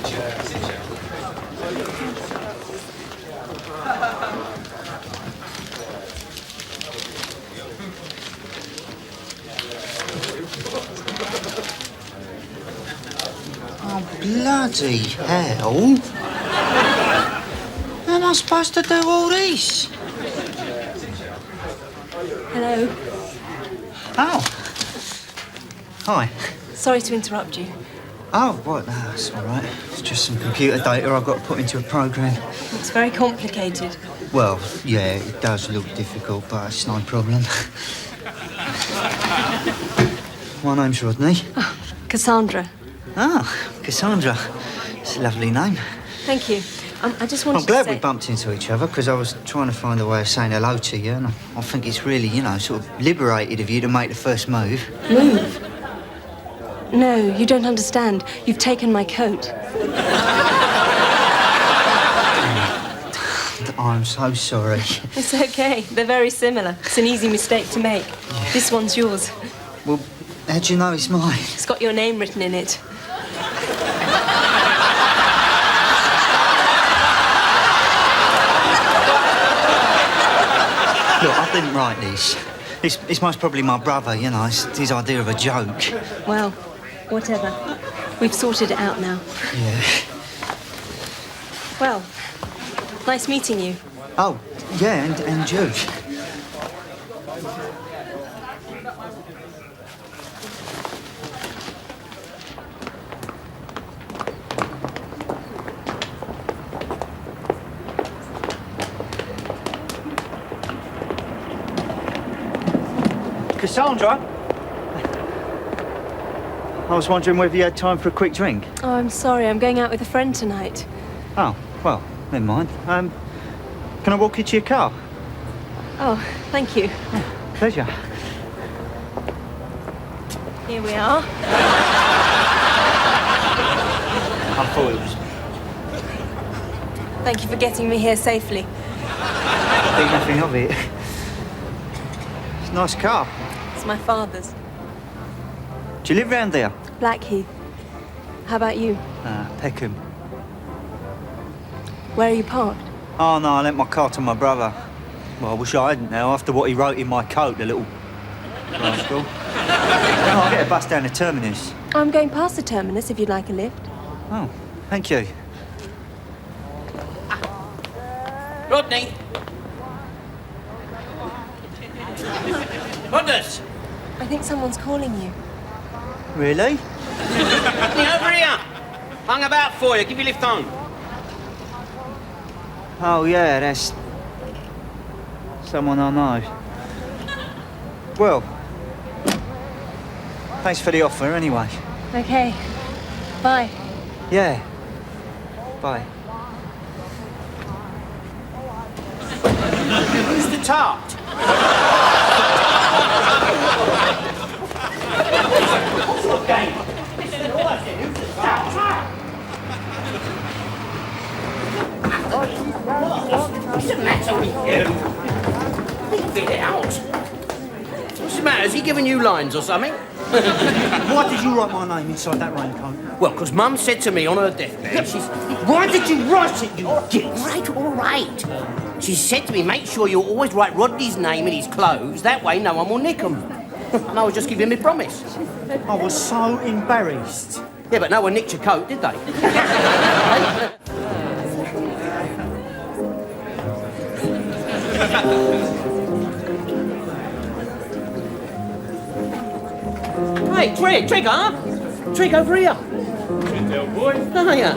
Oh, bloody hell. How am I supposed to do all this? Hello. Oh. Hi. Sorry to interrupt you. Oh, what? No, that's all right. It's just some computer data I've got to put into a program. It's very complicated. Well, yeah, it does look difficult, but it's no problem. My name's Rodney. Oh, Cassandra. Ah, Cassandra. It's a lovely name. Thank you. I just wanted I'm glad to say... we bumped into each other, because I was trying to find a way of saying hello to you, and I think it's really, you know, sort of liberated of you to make the first move. Move? No, you don't understand. You've taken my coat. I'm so sorry. It's okay. They're very similar. It's an easy mistake to make. Yeah. This one's yours. Well, how'd you know it's mine? It's got your name written in it. Look, I didn't write this. It's most probably my brother, you know. It's his idea of a joke. Well, whatever. We've sorted it out now. Yeah. Well, nice meeting you. Oh, yeah, and you. Cassandra? I was wondering whether you had time for a quick drink. Oh, I'm sorry. I'm going out with a friend tonight. Oh, well, never mind. Can I walk you to your car? Oh, thank you. Pleasure. Here we are. I thought it was... Thank you for getting me here safely. Think nothing of it. It's a nice car. It's my father's. Do you live round there? Blackheath. How about you? Peckham. Where are you parked? Oh, no, I lent my car to my brother. Well, I wish I hadn't now, after what he wrote in my coat, the little rascal. Oh, I'll get a bus down the terminus. I'm going past the terminus if you'd like a lift. Oh, thank you. Rodney! Rodney! I think someone's calling you. Really? Rodney, over here! Hung about for you. Give you a lift home. Oh, yeah, that's... someone I know. Well, thanks for the offer, anyway. Okay. Bye. Yeah. Bye. Who's the tart? What's the matter with you? Leave it out. What's the matter? Has he given you lines or something? Why did you write my name inside that raincoat? Well, because Mum said to me on her deathbed, she's... Why did you write it, you git? All right. She said to me, make sure you always write Rodney's name in his clothes. That way no one will nick them. And I was just giving me promise. I was so embarrassed. Yeah, but no one nicked your coat, did they? Hey, Trig, Trig, over here. Hello, boy. Hiya.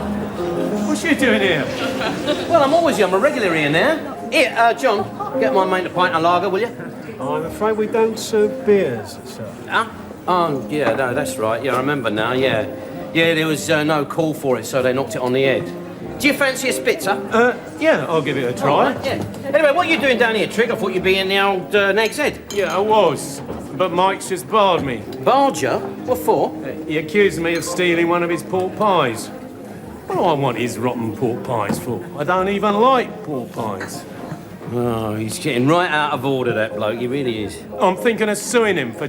What's you doing here? Well, I'm always here. I'm a regular here now. Here, John, get my mate a pint of lager, will you? I'm afraid we don't serve beers, sir. Huh? Oh, yeah, no, that's right. Yeah, I remember now, yeah. Yeah, there was no call for it, so they knocked it on the head. Do you fancy a spitzer? Yeah, I'll give it a try. All right, yeah. Anyway, what are you doing down here, Trig? I thought you'd be in the old Nag's Head. Yeah, I was. But Mike's just barred me. Barred you? What for? He accused me of stealing one of his pork pies. What do I want his rotten pork pies for? I don't even like pork pies. Oh, he's getting right out of order, that bloke. He really is. I'm thinking of suing him for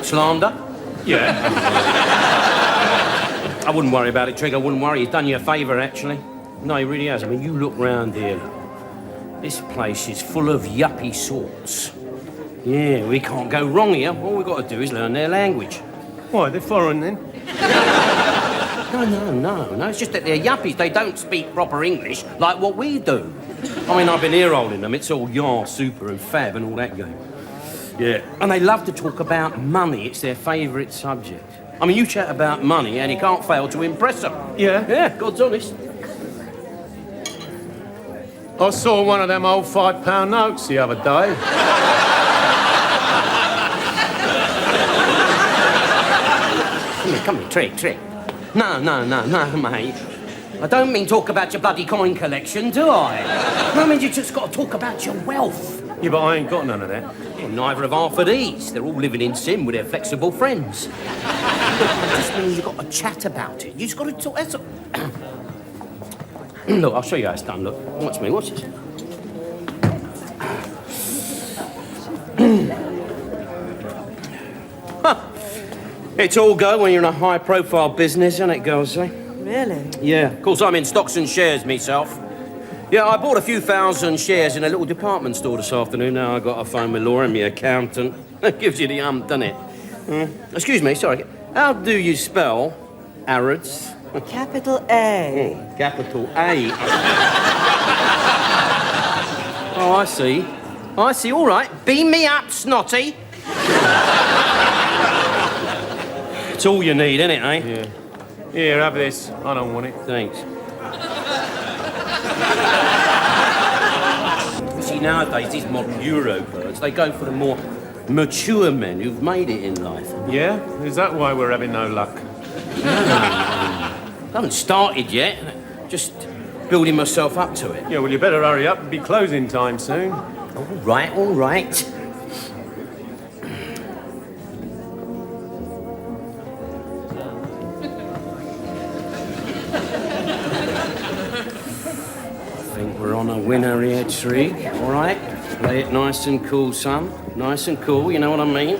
Slander? Yeah. I wouldn't worry about it, Trig. I wouldn't worry. He's done you a favour, actually. No, he really has. I mean, you look round here. This place is full of yuppie sorts. Yeah, we can't go wrong here. All we've got to do is learn their language. Why, they're foreign then? No. It's just that they're yuppies. They don't speak proper English like what we do. I mean, I've been ear-holding them. It's all yar, super and fab and all that game. Yeah. And they love to talk about money. It's their favourite subject. I mean, you chat about money and you can't fail to impress them. Yeah? Yeah, God's honest. I saw one of them old £5 notes the other day. Come here, Trig. No, mate. I don't mean talk about your bloody coin collection, do I? No, I mean you just got to talk about your wealth. Yeah, but I ain't got none of that. Well, neither have half of these. They're all living in sin with their flexible friends. Look, I just mean you've got to chat about it. You just got to talk. That's all. Look, I'll show you how it's done. Look, watch me. Watch this. It's all go when you're in a high-profile business, isn't it, girls? Eh? Really? Yeah. Of course, I'm in stocks and shares myself. Yeah, I bought a few thousand shares in a little department store this afternoon. Now I got a phone with Laura, my accountant. That gives you the doesn't it? Excuse me, sorry. How do you spell Arabs? Capital A. Capital A. Oh, I see. All right. Beam me up, snotty. It's all you need, isn't it, eh? Yeah. Here, have this. I don't want it. Thanks. You see, nowadays, these modern Eurobirds, they go for the more mature men who've made it in life. Yeah? Is that why we're having no luck? I haven't started yet. Just building myself up to it. Yeah, well, you better hurry up. It'll be closing time soon. All right. I think we're on a winner here, Trig. All right? Play it nice and cool, son. Nice and cool, you know what I mean?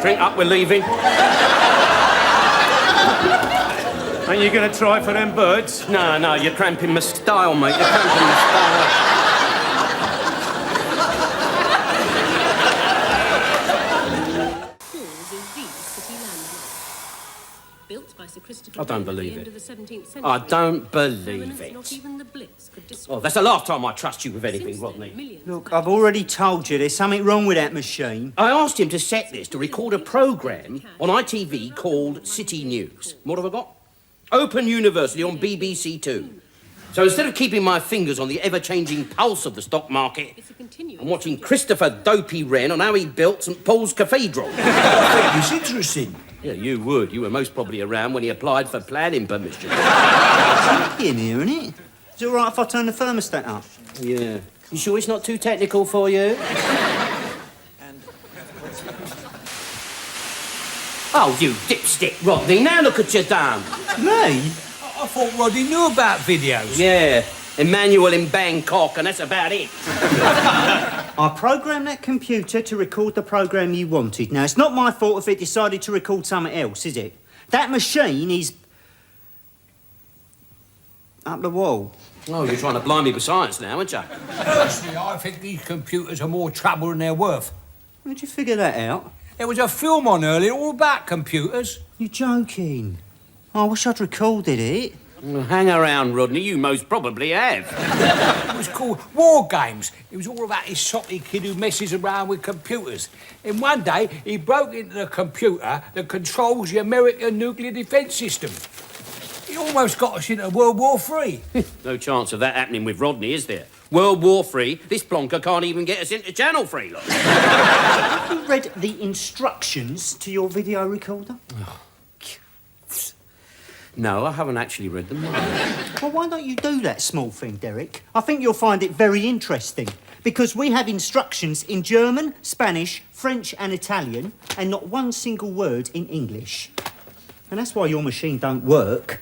Drink up, we're leaving. Ain't you going to try for them birds? No, you're cramping my style, mate. You're cramping my style. I don't believe it. I don't believe it. Oh, that's the last time I trust you with anything, Rodney. Look, I've already told you there's something wrong with that machine. I asked him to set this to record a programme on ITV called City News. What have I got? Open University on BBC Two. So instead of keeping my fingers on the ever-changing pulse of the stock market, I'm watching Christopher Dopey Wren on how he built St Paul's Cathedral. It's interesting. Yeah, you would. You were most probably around when he applied for planning permission. It's in here, isn't it? Is it all right if I turn the thermostat up? Yeah. You sure it's not too technical for you? Oh, you dipstick, Rodney. Now look at you done. Me? I thought Rodney knew about videos. Yeah. Emmanuel in Bangkok, and that's about it. I programmed that computer to record the programme you wanted. Now, it's not my fault if it decided to record something else, is it? That machine is up the wall. Oh, you're trying to blind me with science now, aren't you? Personally, I think these computers are more trouble than they're worth. Where'd you figure that out? There was a film on earlier all about computers. You're joking. I wish I'd recorded it. Well, hang around, Rodney. You most probably have. It was called War Games. It was all about this soppy kid who messes around with computers. And one day, he broke into the computer that controls the American nuclear defence system. He almost got us into World War III. No chance of that happening with Rodney, is there? World War III, this plonker can't even get us into Channel 3, look. Have you read the instructions to your video recorder? No, I haven't actually read them. Well, why don't you do that small thing, Derek? I think you'll find it very interesting. Because we have instructions in German, Spanish, French and Italian, and not one single word in English. And that's why your machine don't work.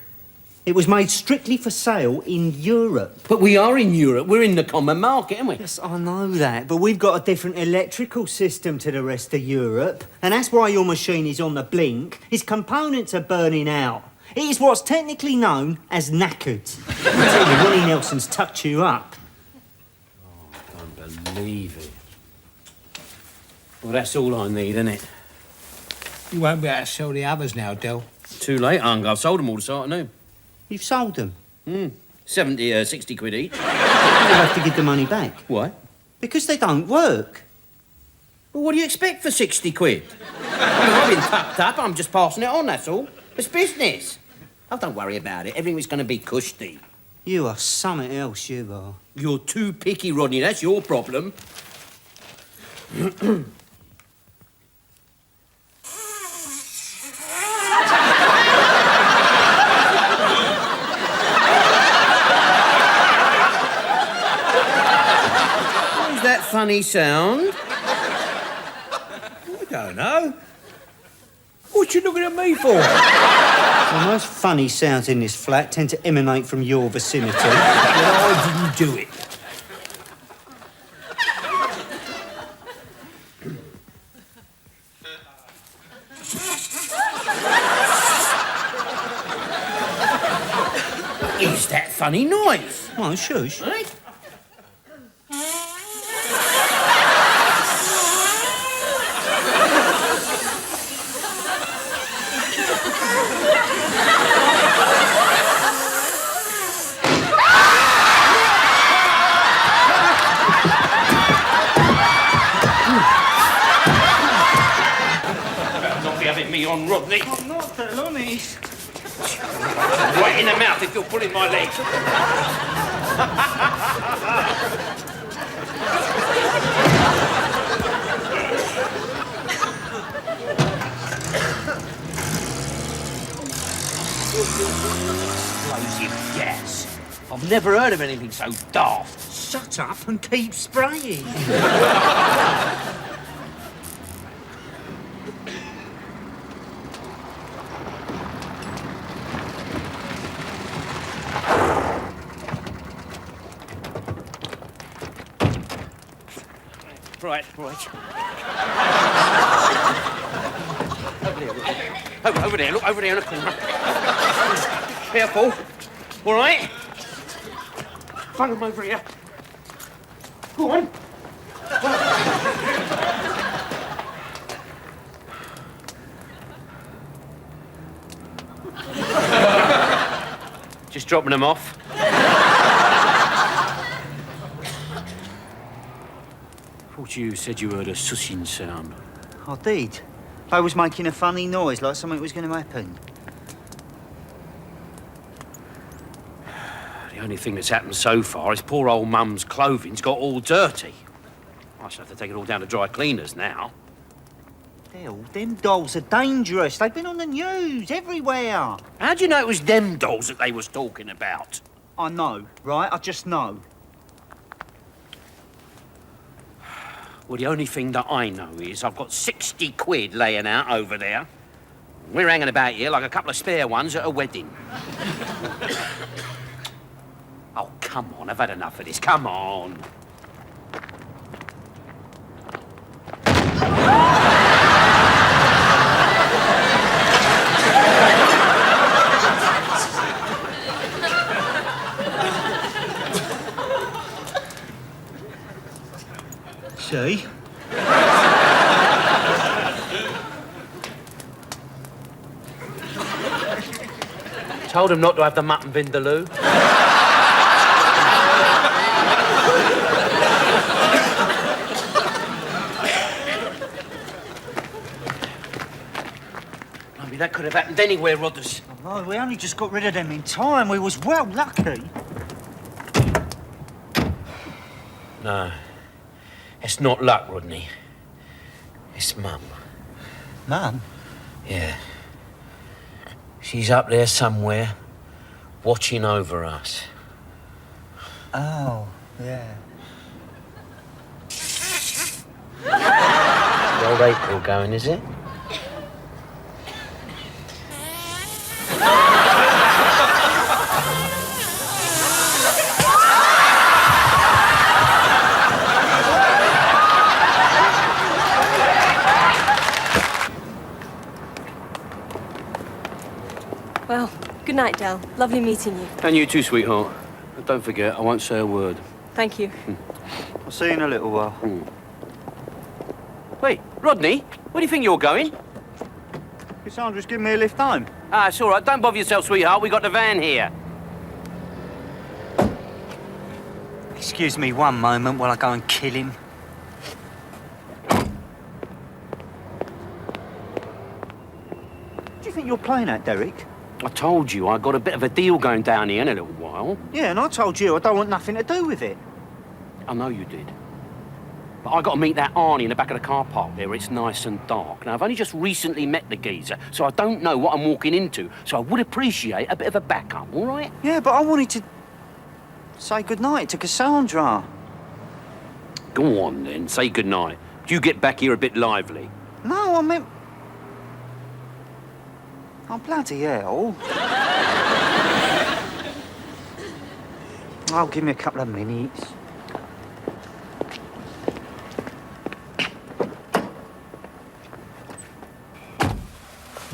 It was made strictly for sale in Europe. But we are in Europe. We're in the common market, aren't we? Yes, I know that, but we've got a different electrical system to the rest of Europe. And that's why your machine is on the blink. Its components are burning out. It is what's technically known as knackered. I tell you, Ronnie Nelson's tucked you up. I don't believe it. Well, that's all I need, isn't it? You won't be able to sell the others now, Del. Too late, Hung. I've sold them all this afternoon. You've sold them. 60 quid each. You'll have to give the money back. Why? Because they don't work. Well, what do you expect for 60 quid? I've been tucked up. I'm just passing it on, that's all. It's business. Oh, don't worry about it. Everything's going to be cushy. You are something else, you are. You're too picky, Rodney. That's your problem. What's that funny sound? I don't know. What you looking at me for? The most funny sounds in this flat tend to emanate from your vicinity. Well, I didn't do it. Is that funny noise? Oh, shush. Right? Not be having me on, Rodney. I'm not that honest. Right in the mouth if you're pulling my leg. Explosive gas. I've never heard of anything so daft. Shut up and keep spraying. Right. Over there, look, over there in the corner. Careful. All right? Run them over here. Go on. Just dropping them off. Thought you said you heard a sussing sound. I did. They was making a funny noise, like something was going to happen. The only thing that's happened so far is poor old Mum's clothing's got all dirty. I shall have to take it all down to dry cleaners now. Hell, them dolls are dangerous. They've been on the news everywhere. How do you know it was them dolls that they was talking about? I know, right? I just know. Well, the only thing that I know is I've got 60 quid laying out over there. We're hanging about here like a couple of spare ones at a wedding. Oh, come on, I've had enough of this. Come on. See? Told him not to have the mutton vindaloo. Maybe that could have happened anywhere, Rodders. Oh, we only just got rid of them in time. We was well lucky. No. It's not luck, Rodney. It's Mum. Mum? Yeah. She's up there somewhere, watching over us. Oh, yeah. Old April going, is it? Well, good night, Del. Lovely meeting you. And you too, sweetheart. But don't forget, I won't say a word. Thank you. I'll see you in a little while. Wait, Rodney, where do you think you're going? Cassandra's giving me a lift home. Ah, it's all right. Don't bother yourself, sweetheart. We got the van here. Excuse me one moment while I go and kill him. What do you think you're playing at, Derek? I told you I got a bit of a deal going down here in a little while. Yeah, and I told you I don't want nothing to do with it. I know you did. But I got to meet that Arnie in the back of the car park there where it's nice and dark. Now, I've only just recently met the geezer, so I don't know what I'm walking into. So I would appreciate a bit of a backup, all right? Yeah, but I wanted to say goodnight to Cassandra. Go on, then. Say goodnight. You get back here a bit lively. No, I meant... Oh, bloody hell. Oh, give me a couple of minutes.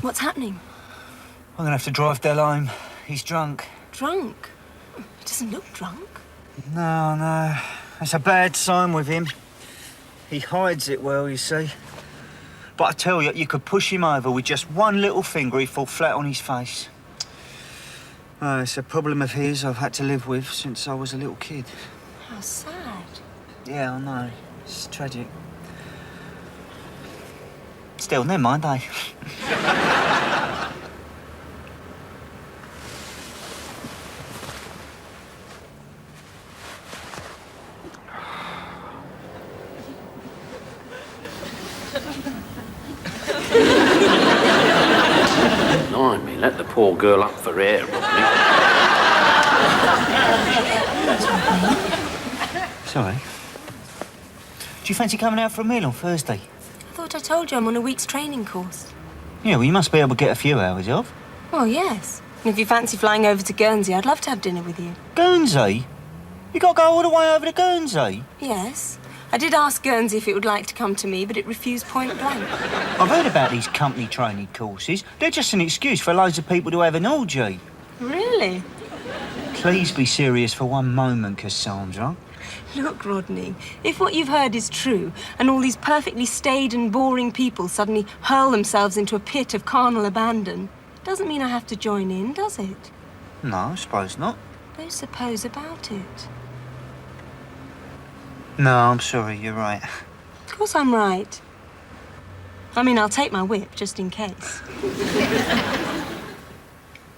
What's happening? I'm gonna have to drive Del home. He's drunk. Drunk? He doesn't look drunk. No. That's a bad sign with him. He hides it well, you see. But I tell you, you could push him over with just one little finger, he'd fall flat on his face. Oh, it's a problem of his I've had to live with since I was a little kid. How sad. Yeah, I know. It's tragic. Still, never mind, eh? Blimey, let the poor girl up for air, Rodney. Sorry. Do you fancy coming out for a meal on Thursday? I thought I told you I'm on a week's training course. Yeah, well, you must be able to get a few hours off. Well, yes. And if you fancy flying over to Guernsey, I'd love to have dinner with you. Guernsey? You got to go all the way over to Guernsey? Yes. I did ask Guernsey if it would like to come to me, but it refused point blank. I've heard about these company training courses. They're just an excuse for loads of people to have an orgy. Really? Please be serious for one moment, Cassandra. Look, Rodney, if what you've heard is true, and all these perfectly staid and boring people suddenly hurl themselves into a pit of carnal abandon, doesn't mean I have to join in, does it? No, I suppose not. No suppose about it. No, I'm sorry, you're right. Of course I'm right. I mean, I'll take my whip, just in case.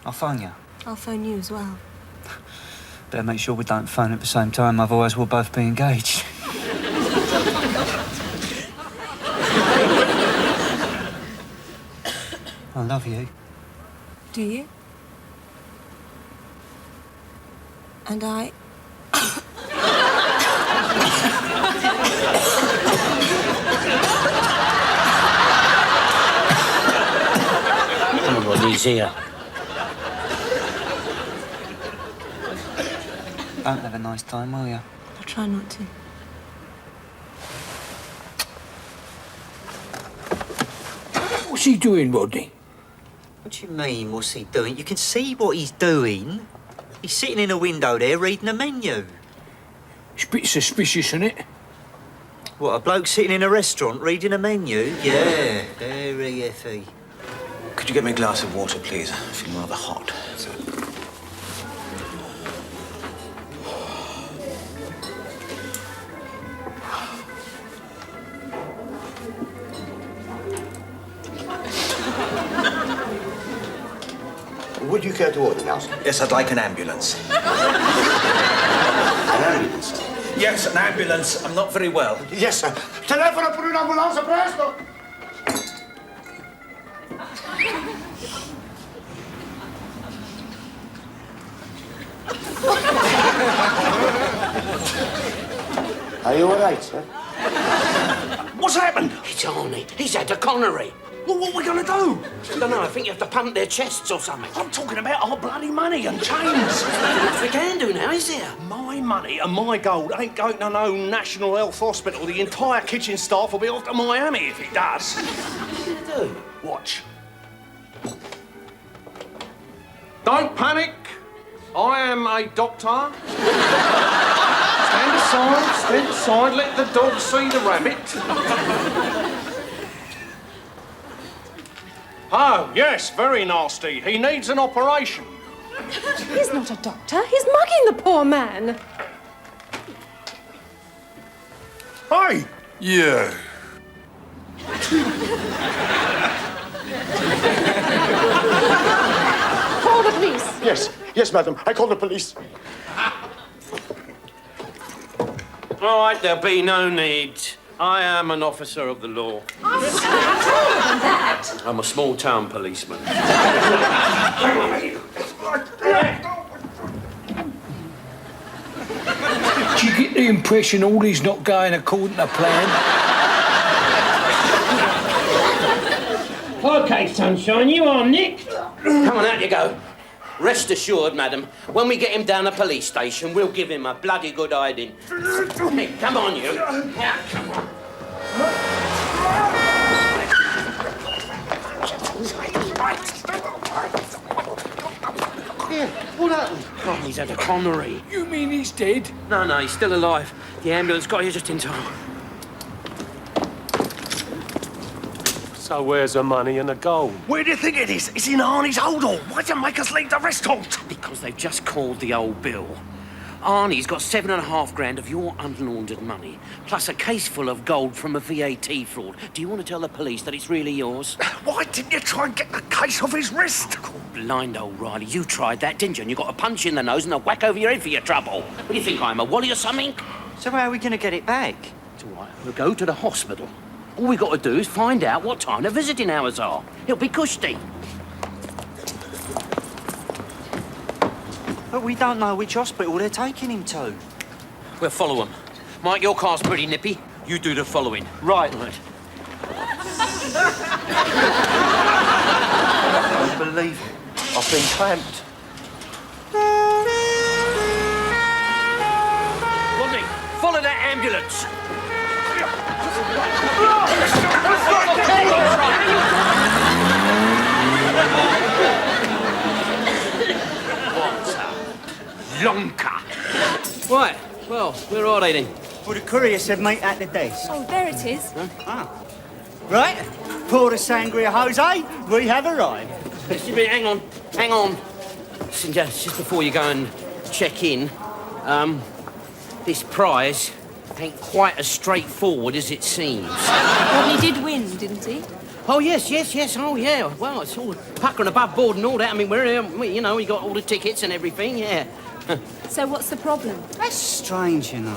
I'll phone you. I'll phone you as well. Better make sure we don't phone at the same time, otherwise we'll both be engaged. I love you. Do you? And I... Come on, Rodney's here. Don't have a nice time, will you? I'll try not to. What's he doing, Rodney? What do you mean, what's he doing? You can see what he's doing. He's sitting in a window there reading a menu. It's a bit suspicious, isn't it? What, a bloke sitting in a restaurant reading a menu? Yeah, very iffy. Could you get me a glass of water, please? I'm feeling rather hot. Would you care to order now, sir? Yes, I'd like an ambulance. An ambulance? Yes, an ambulance. I'm not very well. Yes, sir. Telefono per un'ambulanza, presto! Are you all right, sir? What's happened? It's Arnie. He's had a coronary. Well, what are we going to do? I don't know. I think you have to pump their chests or something. I'm talking about our bloody money and chains. What we can do now, is there? My money and my gold ain't going to no National Health Hospital. The entire kitchen staff will be off to Miami if it does. What are you going to do? Watch. Don't panic. I am a doctor. Stand aside, let the dog see the rabbit. Oh, yes, very nasty. He needs an operation. He's not a doctor. He's mugging the poor man. Hey! Yeah. Call the police. Yes, madam. I called the police. All right, there'll be no need. I am an officer of the law. I'm taller than that. I'm a small-town policeman. Do you get the impression all is not going according to plan? OK, sunshine, you are Nick. Come on, out you go. Rest assured, madam, when we get him down the police station, we'll give him a bloody good hiding. Hey, come on, you. Yeah, come on. Yeah, what happened? Oh, he's had a coronary. You mean he's dead? No, he's still alive. The ambulance got here just in time. So where's the money and the gold? Where do you think it is? It's in Arnie's hold-all. Why'd you make us leave the restaurant? Because they've just called the old bill. Arnie's got 7.5 grand of your unlaundered money, plus a case full of gold from a VAT fraud. Do you want to tell the police that it's really yours? Why didn't you try and get the case off his wrist? Blind old Riley, you tried that, didn't you? And you got a punch in the nose and a whack over your head for your trouble. What do you think, I'm a wally or something? So how are we going to get it back? It's all right, we'll go to the hospital. All we got to do is find out what time the visiting hours are. It'll be cushy. But we don't know which hospital they're taking him to. We'll follow them. Mike, your car's pretty nippy. You do the following. Right. Right. I don't believe it. I've been clamped. Rodney, follow that ambulance. Lonka. Right, well, where are they then? Well, the courier said meet at the desk. Oh, there it is. Right, pour the sangria, Jose. We have arrived. Hang on. Listen, just before you go and check in, this prize ain't quite as straightforward as it seems. Rodney did win, didn't he? Oh, yes. Oh, yeah. Well, it's all pucker and above board and all that. I mean, we got all the tickets and everything, yeah. So what's the problem? That's strange, you know.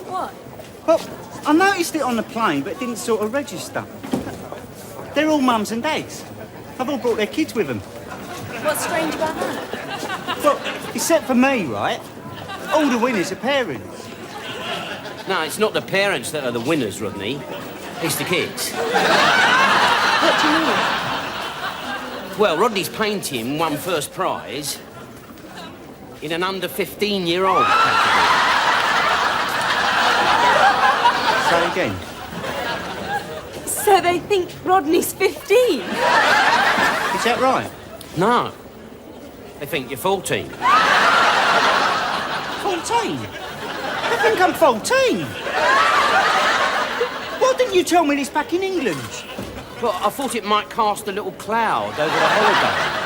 What? Well, I noticed it on the plane, but it didn't sort of register. They're all mums and dads. They've all brought their kids with them. What's strange about that? Well, except for me, right? All the winners are parents. No, it's not the parents that are the winners, Rodney. It's the kids. What do you mean? Well, Rodney's painting won first prize in an under 15-year-old category. Say again. So they think Rodney's 15? Is that right? No. They think you're 14. 14? I think I'm 14. Why didn't you tell me this back in England? Well, I thought it might cast a little cloud over the holiday.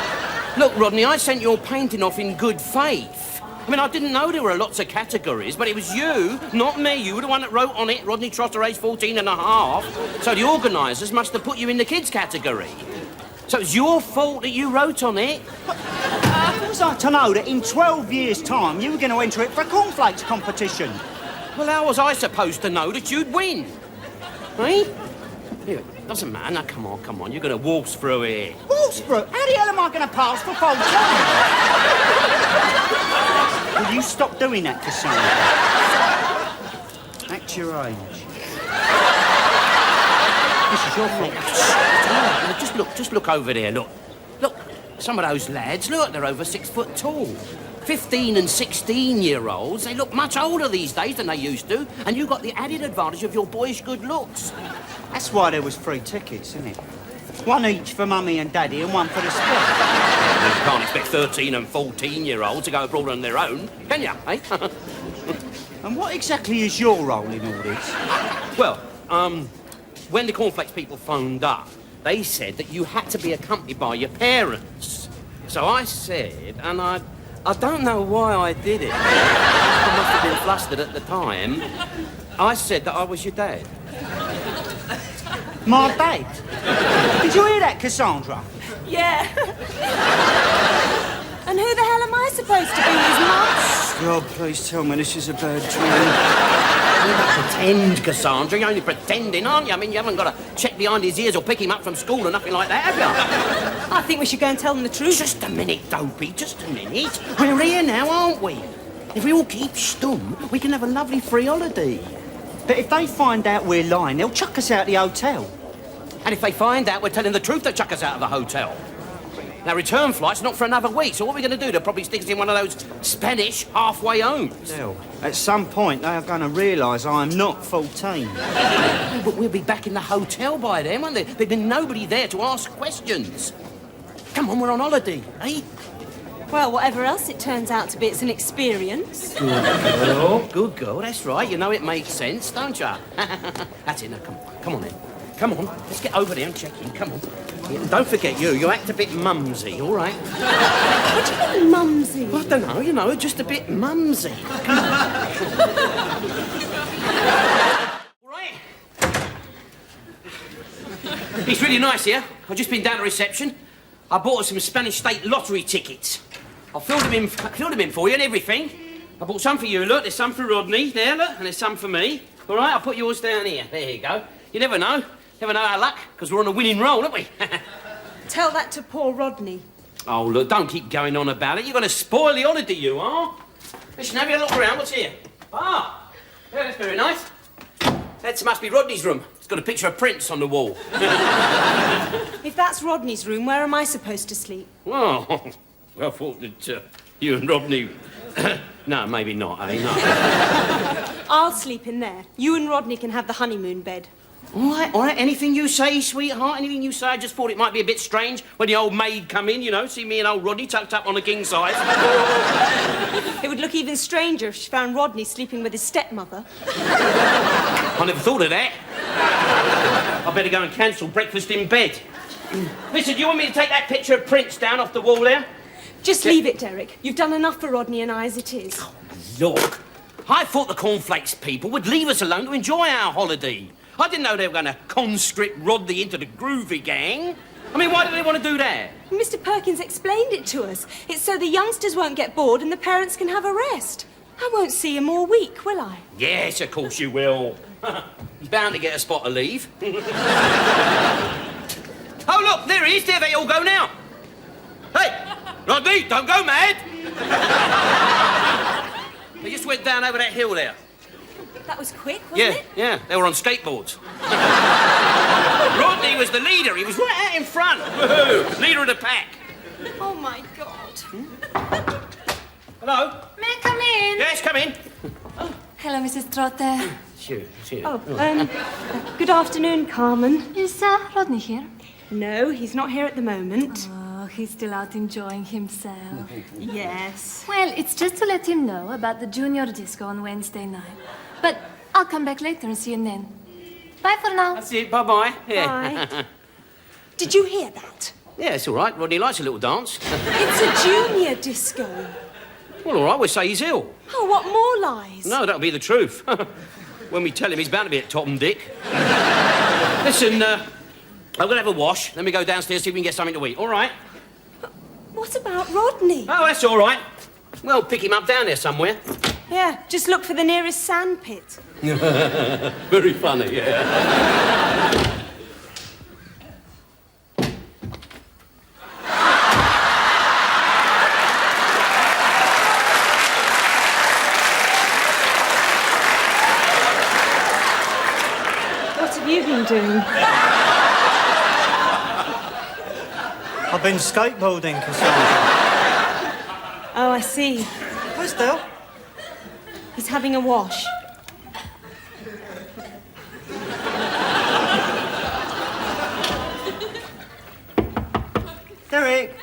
Look, Rodney, I sent your painting off in good faith. I mean, I didn't know there were lots of categories, but it was you, not me. You were the one that wrote on it, Rodney Trotter, age 14 and a half. So the organisers must have put you in the kids' category. So it's your fault that you wrote on it. How was I to know that in 12 years' time you were going to enter it for a cornflakes competition? Well, how was I supposed to know that you'd win? Eh? Here, doesn't matter. Now, come on. You're going to waltz through here. Waltz through? How the hell am I going to pass for 14? Will you stop doing that, Cassandra? Act your age. This is your fault. Just look over there, look. Look, some of those lads, look, they're over 6 foot tall. 15 and 16-year-olds, they look much older these days than they used to, and you got the added advantage of your boyish good looks. That's why there was 3 tickets, isn't it? One each for Mummy and Daddy and one for the sport. You can't expect 13 and 14-year-olds to go abroad on their own, can you, eh? And what exactly is your role in all this? Well, when the Cornflakes people phoned up, they said that you had to be accompanied by your parents. So I said, and I don't know why I did it. I must have been flustered at the time. I said that I was your dad. My dad? Did you hear that, Cassandra? Yeah. And who the hell am I supposed to be, his mum? God, please tell me this is a bad dream. You don't pretend, Cassandra. You're only pretending, aren't you? I mean, you haven't got to check behind his ears or pick him up from school or nothing like that, have you? I think we should go and tell them the truth. Just a minute, Dopey, just a minute. We're here now, aren't we? If we all keep stum, we can have a lovely free holiday. But if they find out we're lying, they'll chuck us out the hotel. And if they find out we're telling the truth, they'll chuck us out of the hotel. Now, return flight's not for another week, so what are we going to do? They'll probably stick us in one of those Spanish halfway homes. Well, at some point, they are going to realise I'm not 14. But we'll be back in the hotel by then, won't there? There'll be nobody there to ask questions. Come on, we're on holiday, eh? Well, whatever else it turns out to be, it's an experience. Good girl, that's right. You know it makes sense, don't you? That's it, now, come on then. Come on, let's get over there and check in, come on. Yeah, don't forget you act a bit mumsy, all right? What do you mean, mumsy? Well, I don't know, you know, just a bit mumsy. Come on. All right. It's really nice here. I've just been down to reception. I bought us some Spanish state lottery tickets. I filled them in for you and everything. I bought some for you, look. There's some for Rodney, there, look, and there's some for me. All right, I'll put yours down here. There you go. You never know. Never know our luck, because we're on a winning roll, aren't we? Tell that to poor Rodney. Oh, look, don't keep going on about it. You're going to spoil the holiday, you are. Listen, have you a look around. What's here? Ah, yeah, that's very nice. That must be Rodney's room. It's got a picture of Prince on the wall. If that's Rodney's room, where am I supposed to sleep? Well, I thought that you and Rodney... No, maybe not, eh? No. I'll sleep in there. You and Rodney can have the honeymoon bed. All right. Anything you say, sweetheart, anything you say. I just thought it might be a bit strange when the old maid come in, you know, see me and old Rodney tucked up on a king size. It would look even stranger if she found Rodney sleeping with his stepmother. I never thought of that. I better go and cancel breakfast in bed. Listen, do you want me to take that picture of Prince down off the wall there? Just leave it, Derek. You've done enough for Rodney and I as it is. Oh, look, I thought the Cornflakes people would leave us alone to enjoy our holiday. I didn't know they were going to conscript Rodney into the groovy gang. I mean, why do they want to do that? Mr. Perkins explained it to us. It's so the youngsters won't get bored and the parents can have a rest. I won't see him all week, will I? Yes, of course you will. He's bound to get a spot of leave. Oh, look, there he is. There they all go now. Hey, Rodney, don't go mad. They just went down over that hill there. That was quick, wasn't it? Yeah, they were on skateboards. Rodney was the leader. He was right out in front. Woohoo! Leader of the pack. Oh, my God. Hello? May I come in? Yes, come in. Hello, Mrs. Trotter. Sure. Oh, good afternoon, Carmen. Is Rodney here? No, he's not here at the moment. Oh, he's still out enjoying himself. Yes. Well, it's just to let him know about the junior disco on Wednesday night. But I'll come back later and see him then. Bye for now. That's it. Bye-bye. Yeah. Bye. Did you hear that? Yeah, it's all right. Rodney likes a little dance. It's a junior disco. Well, all right, we'll say he's ill. Oh, what more lies? No, that'll be the truth. When we tell him, he's bound to be at Topham Dick. Listen, I'm going to have a wash. Then we go downstairs, see if we can get something to eat. All right? What about Rodney? Oh, that's all right. Well, pick him up down there somewhere. Yeah, just look for the nearest sand pit. Very funny, yeah. have you been doing? I've been skateboarding, Cassandra. Oh, I see. Where's Del? He's having a wash. Derek?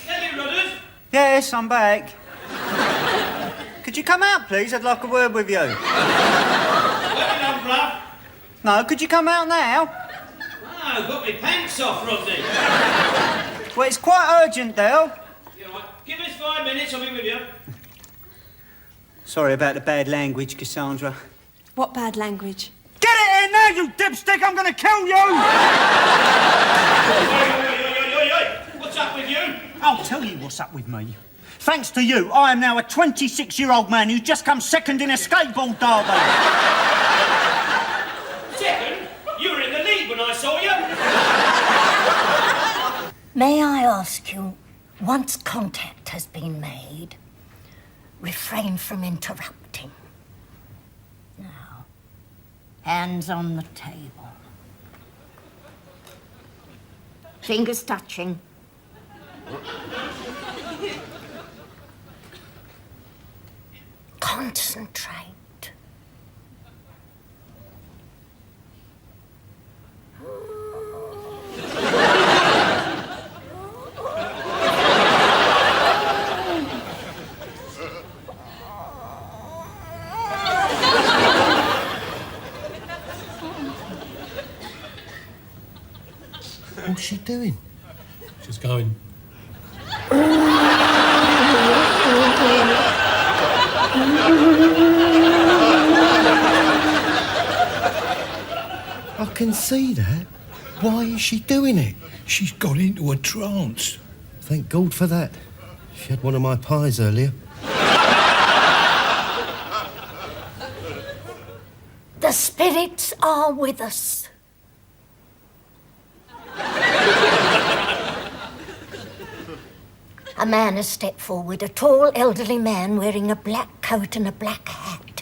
Hey, brothers. Yes, I'm back. Could you come out, please? I'd like a word with you. Working on, bruv. No, could you come out now? I've got my pants off, Rodney. Well, it's quite urgent, Del. Yeah, right. Give us 5 minutes, I'll be with you. Sorry about the bad language, Cassandra. What bad language? Get it in there, you dipstick! I'm gonna kill you! Oi. What's up with you? I'll tell you what's up with me. Thanks to you, I am now a 26-year-old man who's just come second in a skateboard derby. Second? You were in the lead when I saw you. May I ask you, once contact has been made, refrain from interrupting. Now, hands on the table. Fingers touching. Concentrate. What's she doing? She's going. I can see that. Why is she doing it? She's gone into a trance. Thank God for that. She had one of my pies earlier. The spirits are with us. A man has stepped forward, a tall, elderly man wearing a black coat and a black hat.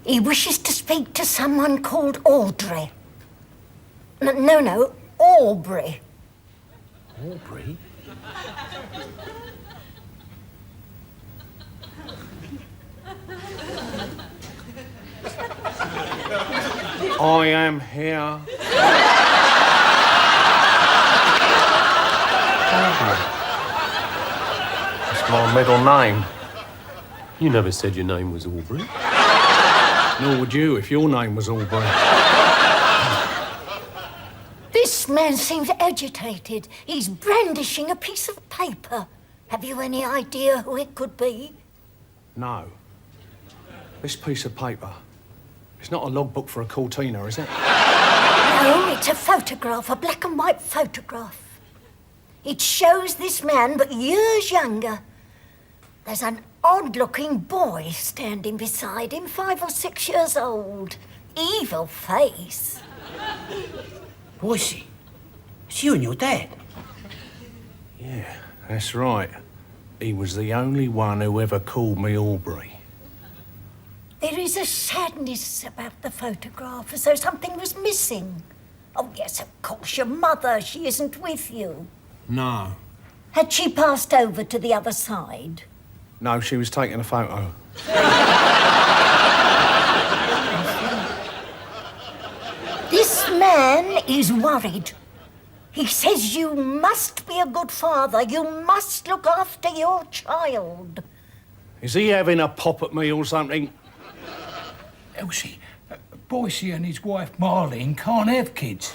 He wishes to speak to someone called Audrey. No, Aubrey. Aubrey? I am here. That's my middle name. You never said your name was Aubrey. Nor would you if your name was Aubrey. This man seems agitated. He's brandishing a piece of paper. Have you any idea who it could be? No. This piece of paper, it's not a logbook for a Cortina, is it? No, it's a photograph, a black and white photograph. It shows this man, but years younger. There's an odd-looking boy standing beside him, 5 or 6 years old. Evil face. Boise, it's you and your dad. Yeah, that's right. He was the only one who ever called me Aubrey. There is a sadness about the photograph, as though something was missing. Oh, yes, of course, your mother, she isn't with you. No. Had she passed over to the other side? No, she was taking a photo. This man is worried. He says you must be a good father. You must look after your child. Is he having a pop at me or something? Elsie, Boise and his wife Marlene can't have kids.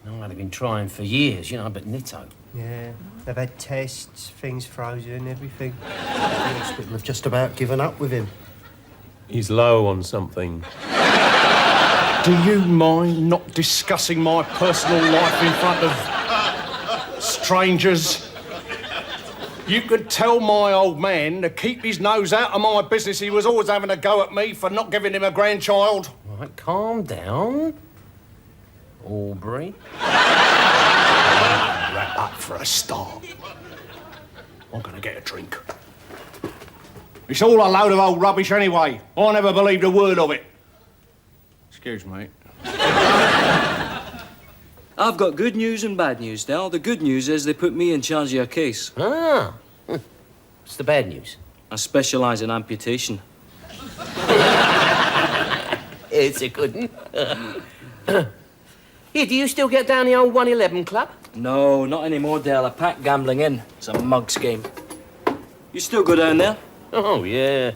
No, they've been trying for years, but nitto. Yeah, they've had tests, things frozen, everything. The hospital have just about given up with him. He's low on something. Do you mind not discussing my personal life in front of strangers? You could tell my old man to keep his nose out of my business. He was always having a go at me for not giving him a grandchild. Right, calm down. Aubrey. Wrap up for a start. I'm gonna get a drink. It's all a load of old rubbish anyway. I never believed a word of it. Excuse me. I've got good news and bad news, Del. The good news is they put me in charge of your case. Ah. What's the bad news? I specialise in amputation. It's a good one. Here, do you still get down the old 111 club? No, not anymore, Del. I packed gambling in. It's a mug's game. You still go down there? Oh, yeah.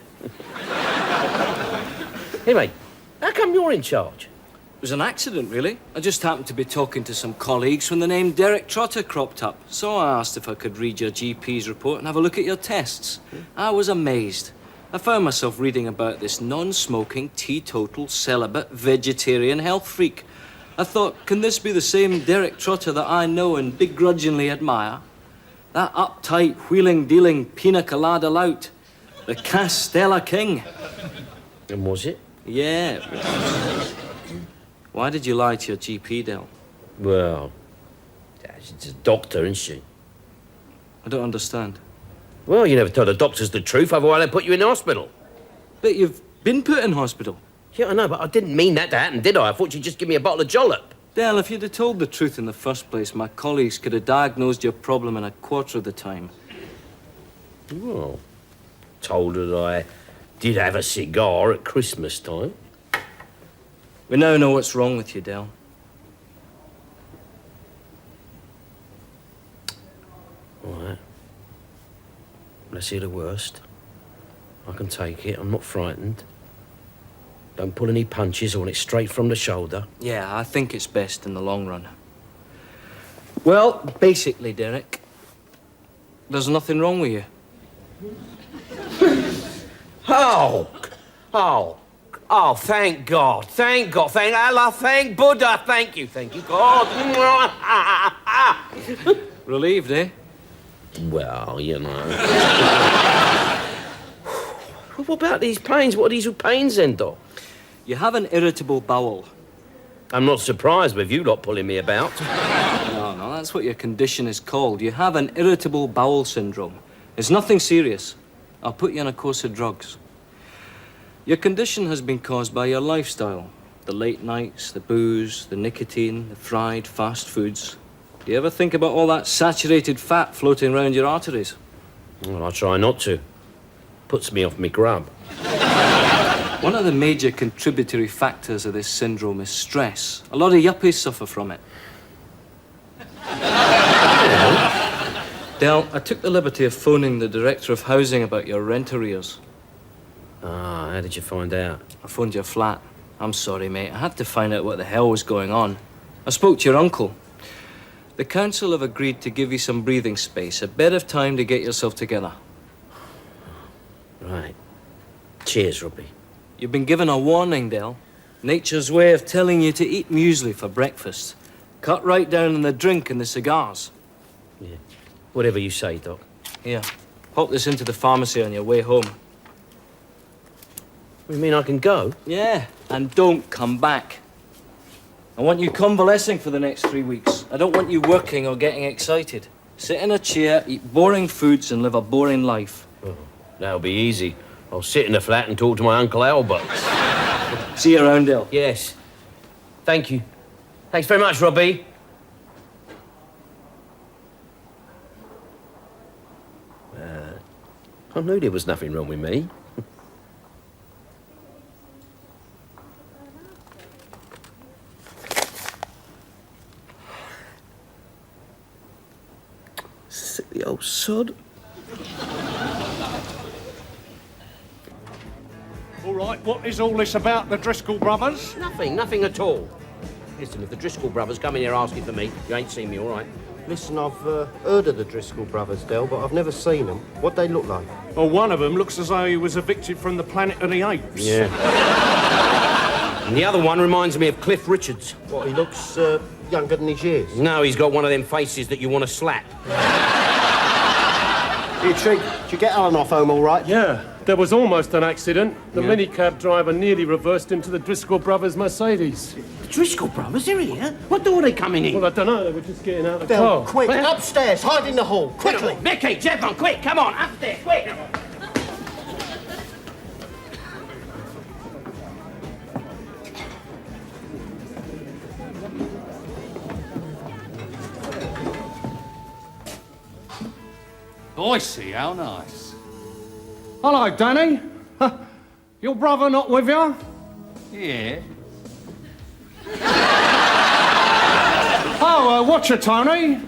Hey, mate, how come you're in charge? It was an accident, really. I just happened to be talking to some colleagues when the name Derek Trotter cropped up. So I asked if I could read your GP's report and have a look at your tests. I was amazed. I found myself reading about this non-smoking, teetotal, celibate, vegetarian health freak. I thought, can this be the same Derek Trotter that I know and begrudgingly admire? That uptight, wheeling-dealing, pina colada lout. The Castella King. And was it? Yeah, it was. Why did you lie to your GP, Del? Well, she's a doctor, isn't she? I don't understand. Well, you never tell the doctors the truth, otherwise they put you in hospital. But you've been put in hospital. Yeah, I know, but I didn't mean that to happen, did I? I thought you'd just give me a bottle of jollop. Del, if you'd have told the truth in the first place, my colleagues could have diagnosed your problem in a quarter of the time. Well, told her that I did have a cigar at Christmas time. We now know what's wrong with you, Del. All right. Let's hear the worst. I can take it. I'm not frightened. Don't pull any punches. I want it straight from the shoulder. Yeah, I think it's best in the long run. Well, basically, Derek, there's nothing wrong with you. Oh, thank God. Thank God. Thank Allah. Thank Buddha. Thank you, God. Relieved, eh? Well, you know. What about these pains? What are these pains then, Doc? You have an irritable bowel. I'm not surprised with you lot pulling me about. No, that's what your condition is called. You have an irritable bowel syndrome. It's nothing serious. I'll put you on a course of drugs. Your condition has been caused by your lifestyle. The late nights, the booze, the nicotine, the fried fast foods. Do you ever think about all that saturated fat floating around your arteries? Well, I try not to. Puts me off me grub. One of the major contributory factors of this syndrome is stress. A lot of yuppies suffer from it. Del, I took the liberty of phoning the Director of Housing about your rent arrears. Ah, how did you find out? I phoned your flat. I'm sorry, mate. I had to find out what the hell was going on. I spoke to your uncle. The council have agreed to give you some breathing space, a bit of time to get yourself together. Right. Cheers, Robbie. You've been given a warning, Del. Nature's way of telling you to eat muesli for breakfast. Cut right down on the drink and the cigars. Yeah. Whatever you say, Doc. Here, pop this into the pharmacy on your way home. You mean I can go? Yeah, and don't come back. I want you convalescing for the next 3 weeks. I don't want you working or getting excited. Sit in a chair, eat boring foods, and live a boring life. Oh, that'll be easy. I'll sit in the flat and talk to my Uncle Albert. See you around, Del. Yes. Thank you. Thanks very much, Robbie. I knew there was nothing wrong with me. Silly old sod. All right, what is all this about the Driscoll brothers? Nothing at all. Listen, if the Driscoll brothers come in here asking for me, you ain't seen me, all right? Listen, I've heard of the Driscoll brothers, Del, but I've never seen them. What they look like? Well, one of them looks as though he was evicted from the Planet of the Apes. Yeah. And the other one reminds me of Cliff Richards. What, he looks younger than his years? No, he's got one of them faces that you want to slap. Here, Chief, did you get Alan off home all right? Yeah, there was almost an accident. The minicab driver nearly reversed into the Driscoll brothers' Mercedes. The Driscoll brothers, they're here? What door are they coming in? Well, I don't know. They were just getting out of the Del, car. quick, upstairs, hide in the hall, quickly. Vicky, Jevon, quick, come on, upstairs, quick. I see, how nice. Hello, Danny. Your brother not with you? Yeah. Oh, watch it, Tony.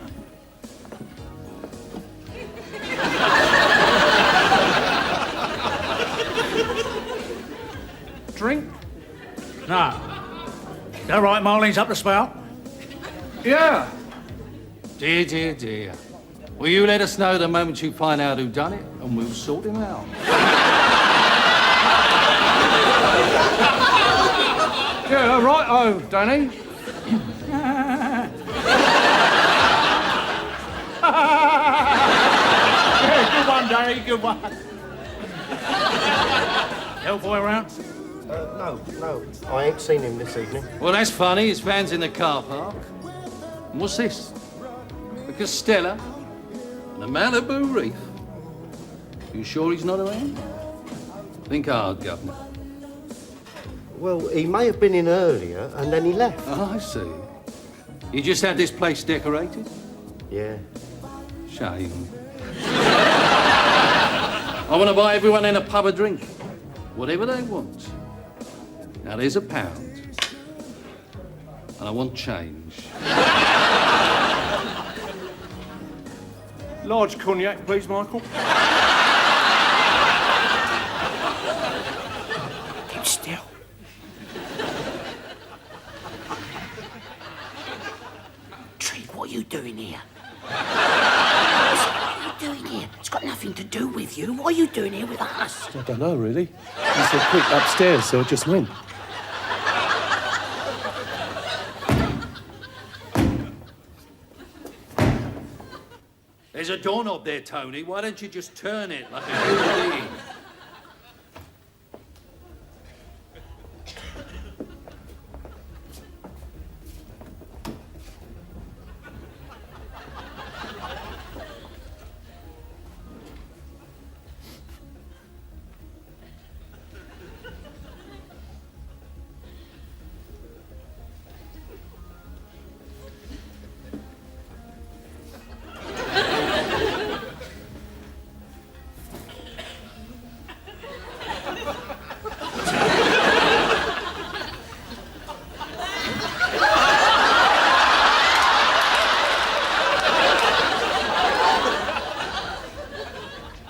Drink? No. Is that right, Marlene's up the spout? Yeah. Dear, dear, dear. Will you let us know the moment you find out who done it, and we'll sort him out? Yeah, right, oh, Danny. Yeah, good one, Danny, good one. Hellboy around? No. I ain't seen him this evening. Well, that's funny. His van's in the car park. And what's this? A Costella and a Malibu Reef. You sure he's not around? Think hard, Governor. Well, he may have been in earlier and then he left. Oh, I see. You just had this place decorated? Yeah. Shame. I want to buy everyone in a pub a drink. Whatever they want. Now, there's £1. And I want change. Large cognac, please, Michael. Keep still. Tree, what are you doing here? What are you doing here? It's got nothing to do with you. What are you doing here with us? I don't know, really. He said quick upstairs, so I just went. There's a doorknob there, Tony. Why don't you just turn it like a human being?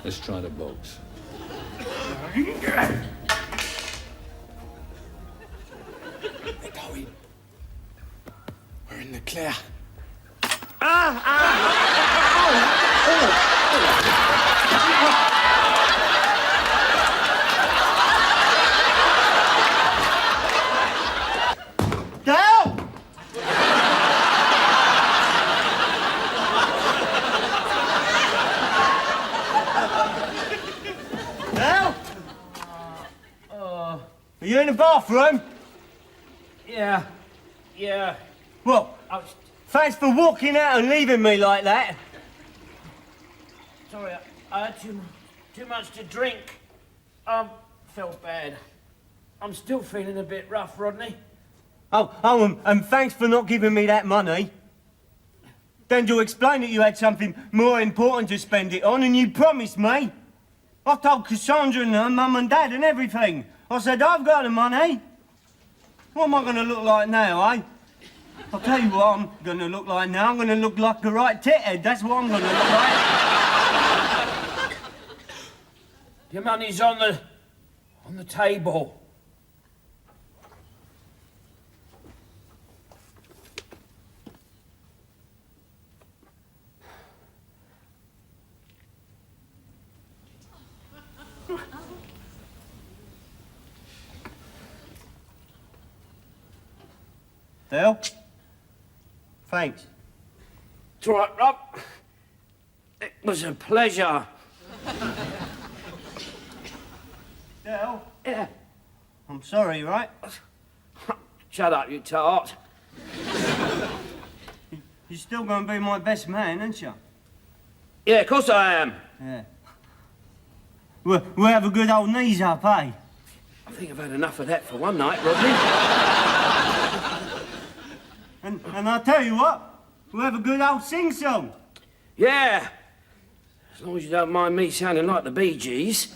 Let's try the box. We're going. We're in the clear. Dale! Dale? Are you in the bathroom? Yeah. Well, thanks for walking out and leaving me like that. Sorry, I had too much to drink. Felt bad. I'm still feeling a bit rough, Rodney. And thanks for not giving me that money. Then you explained that you had something more important to spend it on, and you promised me. I told Cassandra and her mum and dad and everything. I said, I've got the money. What am I going to look like now, eh? I'll tell you what I'm going to look like now. I'm going to look like a right tithead. That's what I'm going to look like. Your money's on the table. Dale? Thanks. It's all right, Rob. It was a pleasure. Dale? Yeah. I'm sorry, right? Shut up, you tart. You're still going to be my best man, aren't you? Yeah, of course I am. Yeah. We'll have a good old knees up, eh? I think I've had enough of that for one night, Rodney. And I'll tell you what, we'll have a good old sing-song. Yeah. As long as you don't mind me sounding like the Bee Gees.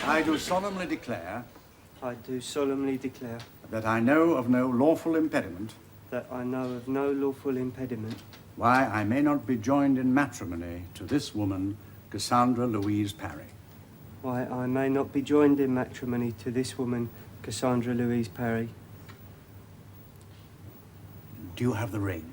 I do solemnly declare I do solemnly declare that I know of no lawful impediment that I know of no lawful impediment why I may not be joined in matrimony to this woman, Cassandra Louise Parry. why I may not be joined in matrimony to this woman, Cassandra Louise Parry. Do you have the ring?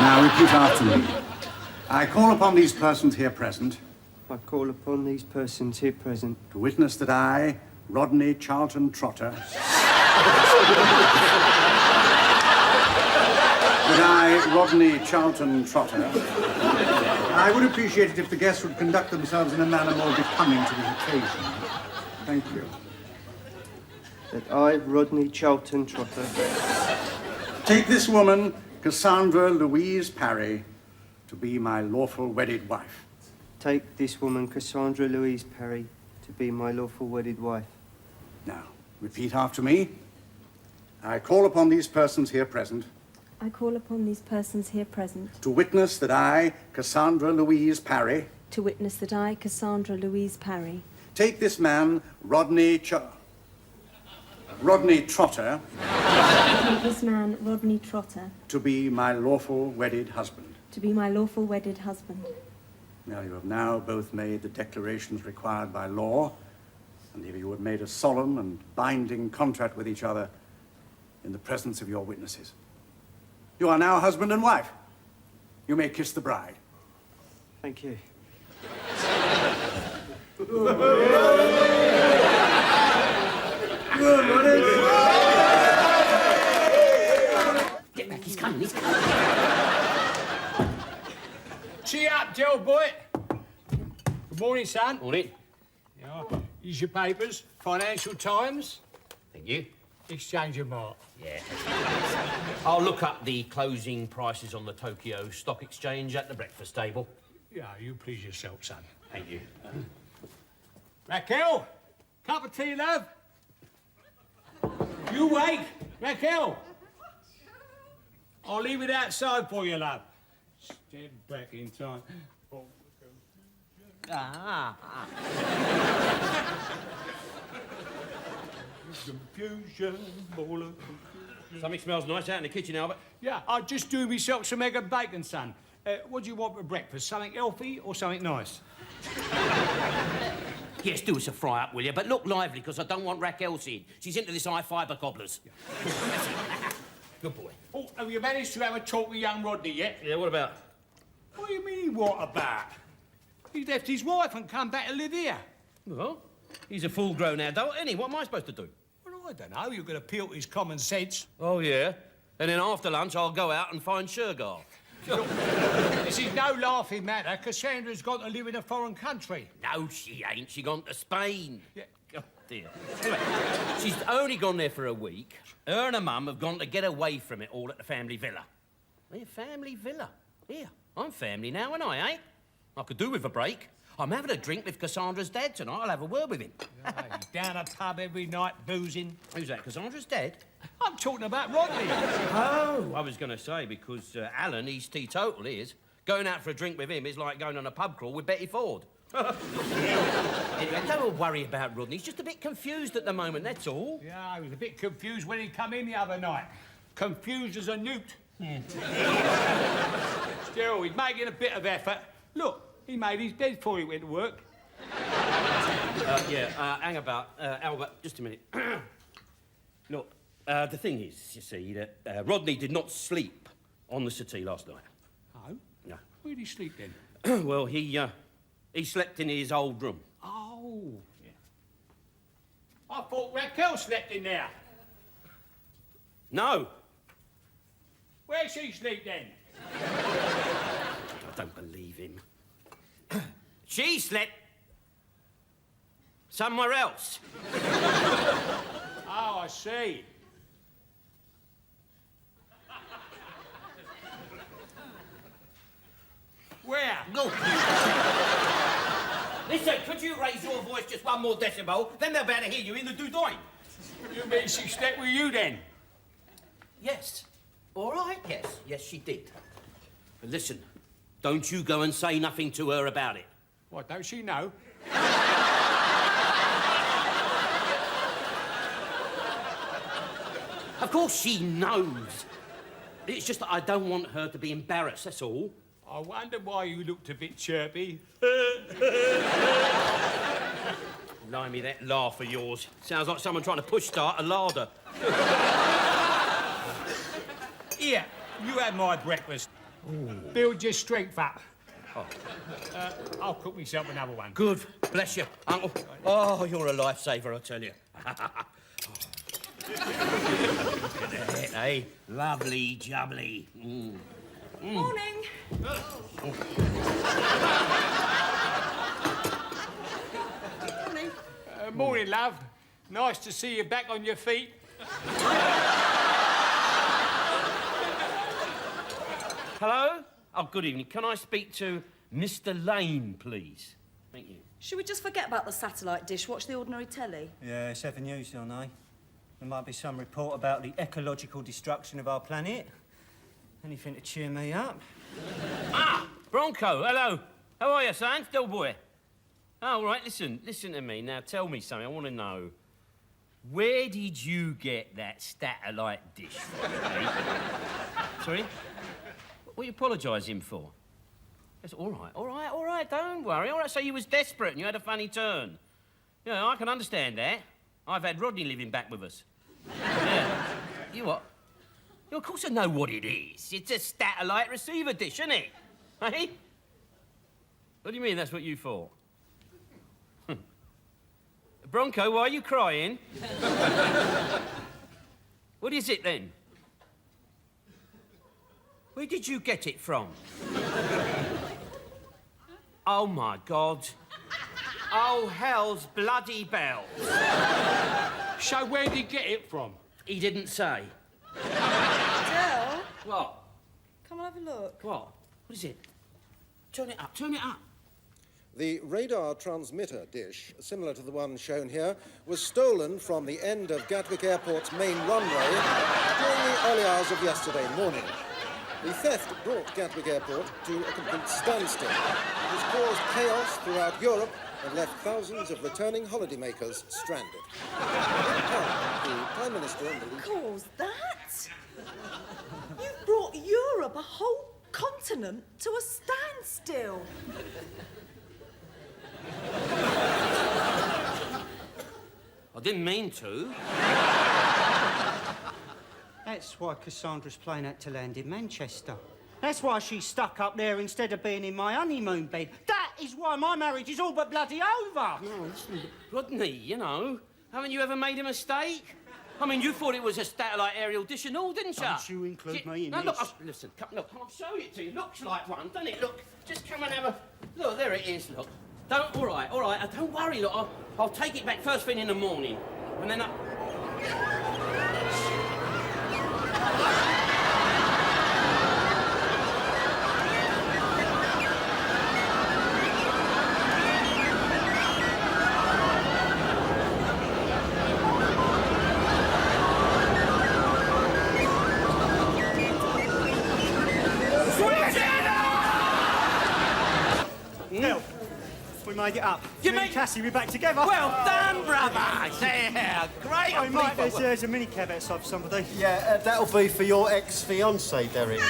Now repeat after me. I call upon these persons here present. I call upon these persons here present to witness that I, Rodney Charlton Trotter, I would appreciate it if the guests would conduct themselves in a manner more becoming to the occasion. Thank you. that I, Rodney Charlton Trotter, take this woman, Cassandra Louise Parry, to be my lawful wedded wife. take this woman, Cassandra Louise Parry, to be my lawful wedded wife. Now, repeat after me. I call upon these persons here present I call upon these persons here present to witness that I, Cassandra Louise Parry, to witness that I, Cassandra Louise Parry, take this man, Rodney Trotter, take this man, Rodney Trotter, to be my lawful wedded husband. to be my lawful wedded husband. Now, you have now both made the declarations required by law, and you have made a solemn and binding contract with each other in the presence of your witnesses. You are now husband and wife. You may kiss the bride. Thank you. Get back, he's coming, he's coming. Cheer up, Joe boy. Good morning, son. Morning. Yeah, here's your papers. Financial Times. Thank you. Exchange of mark. Yeah. I'll look up the closing prices on the Tokyo Stock Exchange at the breakfast table. Yeah, you please yourself, son. Thank you. Raquel, cup of tea, love. You wait, Raquel. I'll leave it outside for you, love. Step back in time. Confusion, ball of confusion. Something smells nice out in the kitchen, Albert. Yeah, I'll just do myself some egg and bacon, son. What do you want for breakfast? Something healthy or something nice? Yes, do us a fry-up, will you? But look lively, because I don't want Raquel seeing. She's into this high-fibre cobblers. Good boy. Oh, have you managed to have a talk with young Rodney yet? Yeah, what about? What do you mean, what about? He left his wife and come back to live here. Well, he's a full-grown adult, isn't he? What am I supposed to do? Well, I don't know. You're going to appeal to his common sense. Oh, yeah? And then after lunch, I'll go out and find Shergar. Look, this is no laughing matter. Cassandra's gone to live in a foreign country. No, she ain't. She gone to Spain. Yeah. Oh, dear. Anyway, she's only gone there for a week. Her and her mum have gone to get away from it all at the family villa. Hey, family villa? Here, I'm family now, and I ain't. I could do with a break. I'm having a drink with Cassandra's dad tonight. I'll have a word with him. He's down a pub every night, boozing. Who's that, Cassandra's dad? I'm talking about Rodney. Oh, I was going to say, because Alan, he's teetotal, he is. Going out for a drink with him is like going on a pub crawl with Betty Ford. Anyway, don't worry about Rodney. He's just a bit confused at the moment, that's all. Yeah, I was a bit confused when he come in the other night. Confused as a newt. Still, he's making a bit of effort. Look, he made his bed before he went to work. Hang about. Albert, just a minute. Look, the thing is, you see, that Rodney did not sleep on the settee last night. Oh? No. Where did he sleep then? Well, he slept in his old room. Oh. Yeah. I thought Raquel slept in there. No. Where's she sleep then? I don't believe him. She slept... somewhere else. Oh, I see. Where? No. Listen, could you raise your voice just one more decibel? Then they'll be able to hear you in the doudoine. You mean she slept with you then? Yes. All right, yes. Yes, she did. But listen, don't you go and say nothing to her about it. What, don't she know? Of course she knows. It's just that I don't want her to be embarrassed, that's all. I wonder why you looked a bit chirpy. Blimey, that laugh of yours. Sounds like someone trying to push-start a larder. Here, you have my breakfast. Build your strength up. Oh. I'll cook myself another one. Good. Bless you, Uncle. Oh, you're a lifesaver, I tell you. Look at that, eh? Lovely jubbly. Morning. Morning. Morning, love. Nice to see you back on your feet. Hello? Oh, good evening. Can I speak to Mr. Lane, please? Thank you. Should we just forget about the satellite dish, watch the ordinary telly? Yeah, it's 7 News on, eh? There might be some report about the ecological destruction of our planet. Anything to cheer me up? Ah! Bronco, hello. How are you, son? Still boy? Oh, all right, listen to me. Now, tell me something. I want to know. Where did you get that satellite dish from, eh? Sorry? What are you apologising for? It's all right, don't worry. All right, so you was desperate and you had a funny turn. Yeah, I can understand that. I've had Rodney living back with us. Yeah. You what? Yeah, of course I know what it is. It's a satellite receiver dish, isn't it? Hey? What do you mean that's what you thought? Bronco, why are you crying? What is it then? Where did you get it from? Oh, my God. Oh, hell's bloody bells. So where did he get it from? He didn't say. Del? What? Come and have a look. What? What is it? Turn it up, turn it up. The radar transmitter dish, similar to the one shown here, was stolen from the end of Gatwick Airport's main runway during the early hours of yesterday morning. The theft brought Gatwick Airport to a complete standstill. It has caused chaos throughout Europe and left thousands of returning holidaymakers stranded. The Prime Minister and the... Cause that? You've brought Europe, a whole continent, to a standstill. I didn't mean to. That's why Cassandra's plane had to land in Manchester. That's why she's stuck up there instead of being in my honeymoon bed. That is why my marriage is all but bloody over. No, listen, Rodney, you know, haven't you ever made a mistake? I mean, you thought it was a satellite aerial dish and all, didn't you? Don't you include me in no, this? Look, listen, look, I'll show it to you. Looks like one, doesn't it? Look, just come and have a... Look, there it is, look. All right, don't worry, look, I'll take it back first thing in the morning. And then Nell, we made it up. You Me and made- Cassie, we're back together. Well done, brother! Yeah, great. Oh, Mike, there's a minicab outside for somebody. Yeah, that'll be for your ex-fiancée, Derek.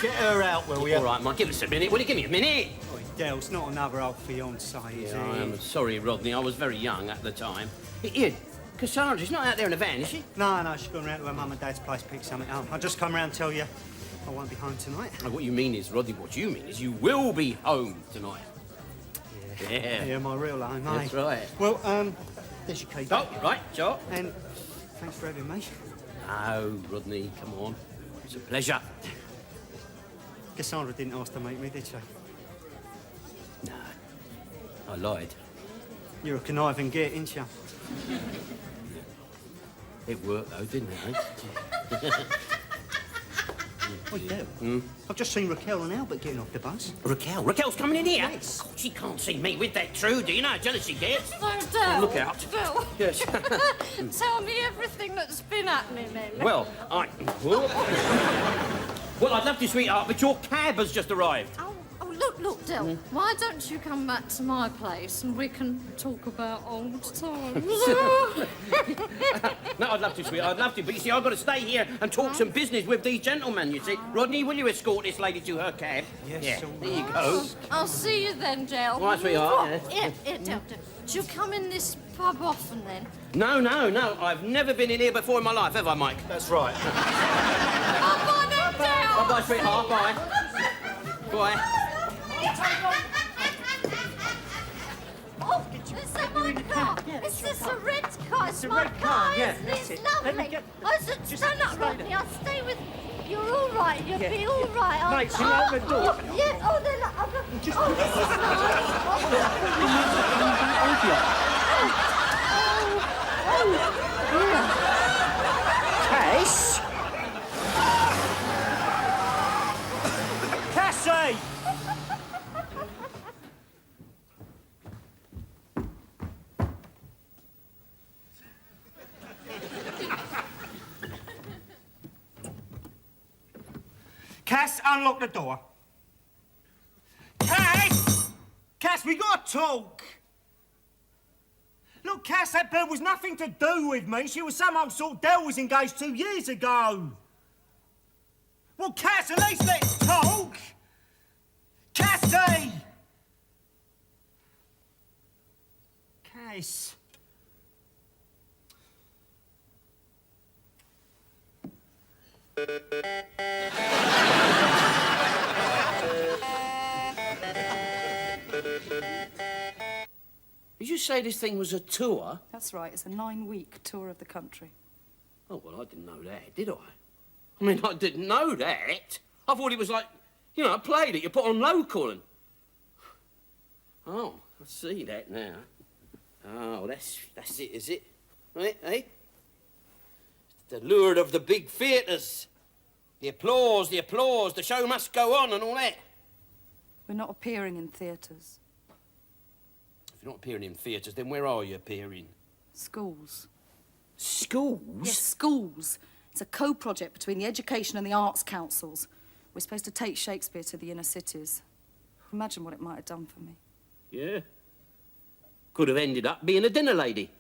Get her out, will you? All right, Mike, give us a minute. Will you give me a minute? Oh, Dell's not another old fiancée, is he? Yeah, I am sorry, Rodney. I was very young at the time. Ian, Cassandra's not out there in a van, is she? No, she's gone round to her mum and dad's place to pick something up. I'll just come round and tell you I won't be home tonight. Oh, what you mean is, Rodney, what you mean is you will be home tonight. Yeah. Yeah, my real home, eh? That's right. Well, there's your key. Oh, right, sure. And thanks for having me. No, Rodney, come on. It's a pleasure. Cassandra didn't ask to meet me, did she? No, I lied. You're a conniving git, ain't you? It worked, though, didn't it, eh? Wait, Del. I've just seen Raquel and Albert getting off the bus. Raquel? Raquel's coming in here? Yes. God, she can't see me with that Trudy. You know how jealous she gets. So, Del. Look out. Del. Yes. Tell me everything that's been happening then. Well, Well, I'd love to, sweetheart, but your cab has just arrived. Look, Del. Why don't you come back to my place and we can talk about old times? No, I'd love to, sweetheart. I'd love to. But you see, I've got to stay here and talk some business with these gentlemen, you see. Rodney, will you escort this lady to her cab? Yes, yeah. all There you right. go. I'll see you then, Del. All right, sweetheart, Yeah, Del. Do you come in this pub often then? No. I've never been in here before in my life, have I, Mike? That's right. Oh, bye then, Del. Bye-bye, sweetheart. Bye. Bye. Oh, it's a my car. It's just a red car. It's my red car. car, yeah, Isn't that's it? it. Let me Lovely. get- I said, stand up, Rodney. I'll stay with you. You're all right. You'll be all right. Mate, she'll open the door. Yeah. Oh, they're like, oh, this is Cass? Cassie! Cass, unlock the door. Cass! Cass, we gotta talk. Look, Cass, that bird was nothing to do with me. She was some old sort Del was engaged 2 years ago. Well, Cass, at least let's talk. Cassie! Cass. Did you say this thing was a tour? That's right, it's a 9-week tour of the country. Oh, well, I didn't know that, did I? I mean, I didn't know that. I thought it was like, you know, a play that you put on local and... Oh, I see that now. Oh, that's it, is it? Right, eh? It's the lure of the big theatres. The applause, the show must go on and all that. We're not appearing in theatres. If you're not appearing in theatres, then where are you appearing? Schools. Schools? Yes, schools. It's a co-project between the Education and the Arts Councils. We're supposed to take Shakespeare to the inner cities. Imagine what it might have done for me. Yeah. Could have ended up being a dinner lady.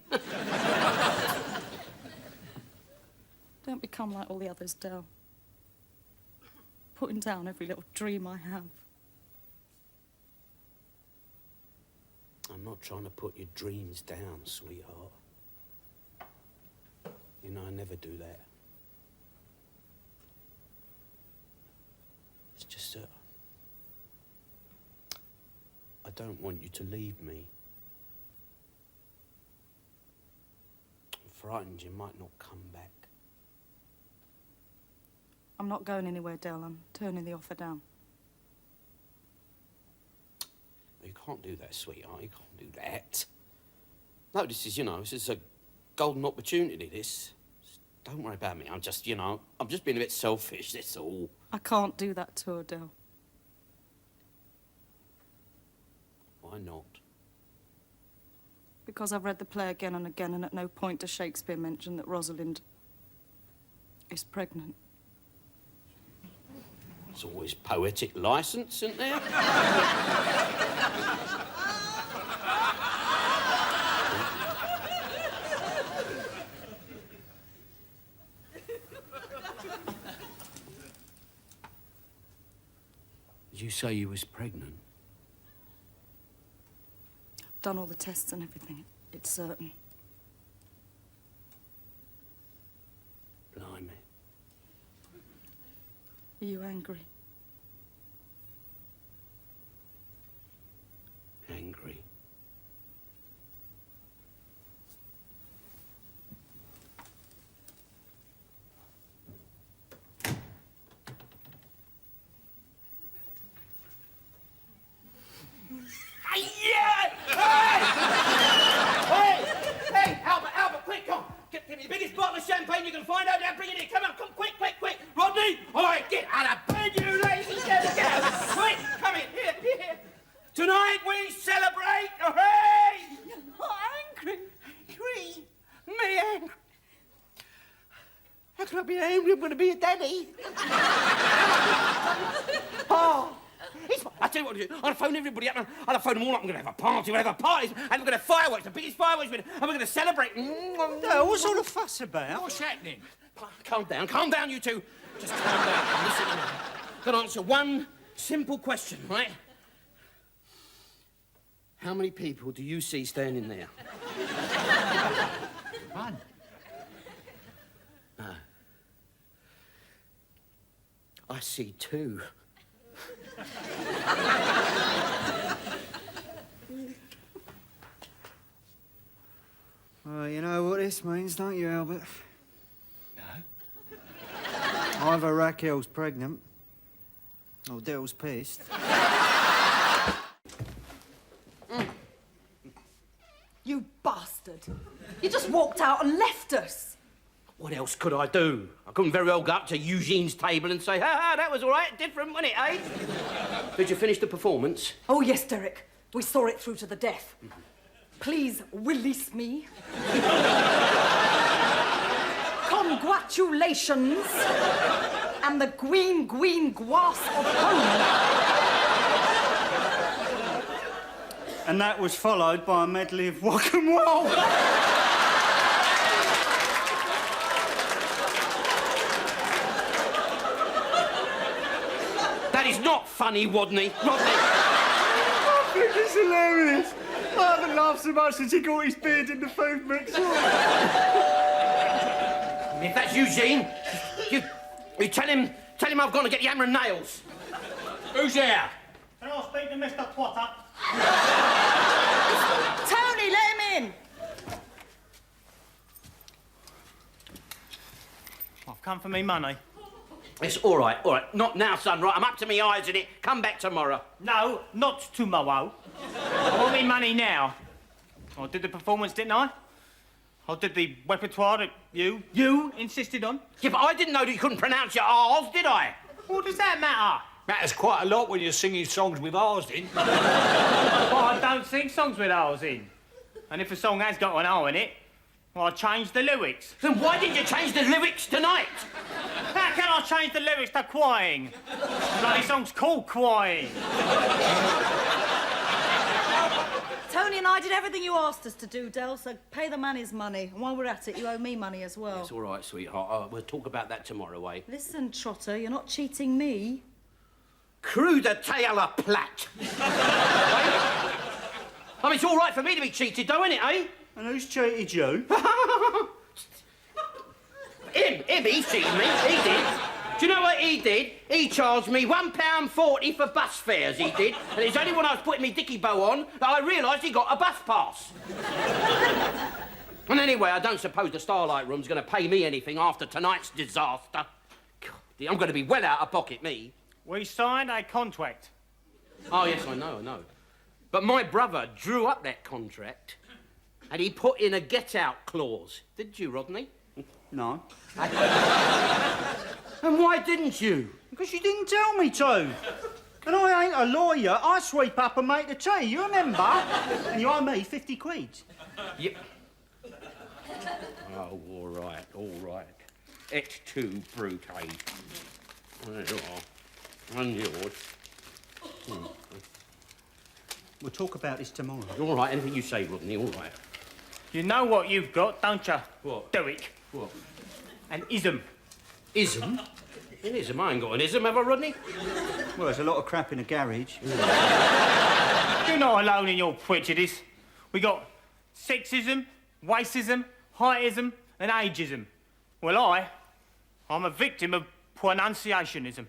Don't become like all the others, Del. Putting down every little dream I have. I'm not trying to put your dreams down, sweetheart. You know, I never do that. It's just that I don't want you to leave me. I'm frightened you might not come back. I'm not going anywhere, Del. I'm turning the offer down. You can't do that, sweetheart. You can't do that. No, this is, you know, this is a golden opportunity, this. Just don't worry about me. I'm just, you know, I'm just being a bit selfish, that's all. I can't do that tour, Del. Why not? Because I've read the play again and again, and at no point does Shakespeare mention that Rosalind is pregnant. There's always poetic licence, isn't there? Did you say you was pregnant? I've done all the tests and everything. It's certain. Blimey. Are you angry? Angry. Yeah! Hey! Daddy. Oh. I tell you what to do. I'll phone everybody up. I'll phone them all up. I'm going to have a party. We'll have a party. And we're going to have fireworks. The biggest fireworks. And we're going to celebrate. What's all the fuss about? What's happening? Calm down. Calm down, you two. Just calm down. Listen to me. I'm going to answer one simple question, right? How many people do you see standing there? One. No. I see two. Well, you know what this means, don't you, Albert? No. Either Raquel's pregnant, or Dell's pissed. You bastard. You just walked out and left us. What else could I do? I couldn't very well go up to Eugene's table and say, ha, that was all right, different, wasn't it, eh? Did you finish the performance? Oh, yes, Derek. We saw it through to the death. Please release me. Congratulations. And the green grass of home. And that was followed by a medley of rock and roll. That is not funny, Rodney. Rodney. I think it's hilarious. I haven't laughed so much since he got his beard in the food mixer. If that's Eugene, you tell him I've gone to get the hammer and nails. Who's there? Can I speak to Mr. Twatter? Tony, let him in. I've come for me money. It's all right. Not now, son, right? I'm up to me eyes in it. Come back tomorrow. No, not tomorrow. I want me money now. I did the performance, didn't I? I did the repertoire that you insisted on. Yeah, but I didn't know that you couldn't pronounce your R's, did I? What does that matter? Matters quite a lot when you're singing songs with R's in. Well, I don't sing songs with R's in. And if a song has got an R in it, well, I change the lyrics. Then why didn't you change the lyrics tonight? How can I change the lyrics to crying? Bloody song's called Crying. Tony and I did everything you asked us to do, Del, so pay the man his money. And while we're at it, you owe me money as well. It's all right, sweetheart. We'll talk about that tomorrow, eh? Listen, Trotter, you're not cheating me. Cruder tailor plat. I mean, it's all right for me to be cheated, though, isn't it, eh? And who's cheated you? Him, he cheated me. He did. Do you know what he did? He charged me £1.40 for bus fares, he did. And it's only when I was putting me dicky bow on that I realised he got a bus pass. And anyway, I don't suppose the Starlight Room's going to pay me anything after tonight's disaster. God, I'm going to be well out of pocket, me. We signed a contract. Oh, yes, I know. But my brother drew up that contract and he put in a get-out clause. Didn't you, Rodney? No. And why didn't you? Because you didn't tell me to. And I ain't a lawyer. I sweep up and make the tea, you remember? And you owe me 50 quid. Yep. Oh, all right. Et tu, Brute. And yours. We'll talk about this tomorrow. All right, anything you say, Rodney, all right. You know what you've got, don't you? What? Derek. What? An ism. Ism? An ism? I ain't got an ism, have I, Rodney? Well, there's a lot of crap in the garage. You're not alone in your prejudice. We got sexism, racism, heightism and ageism. Well, I'm a victim of pronunciationism.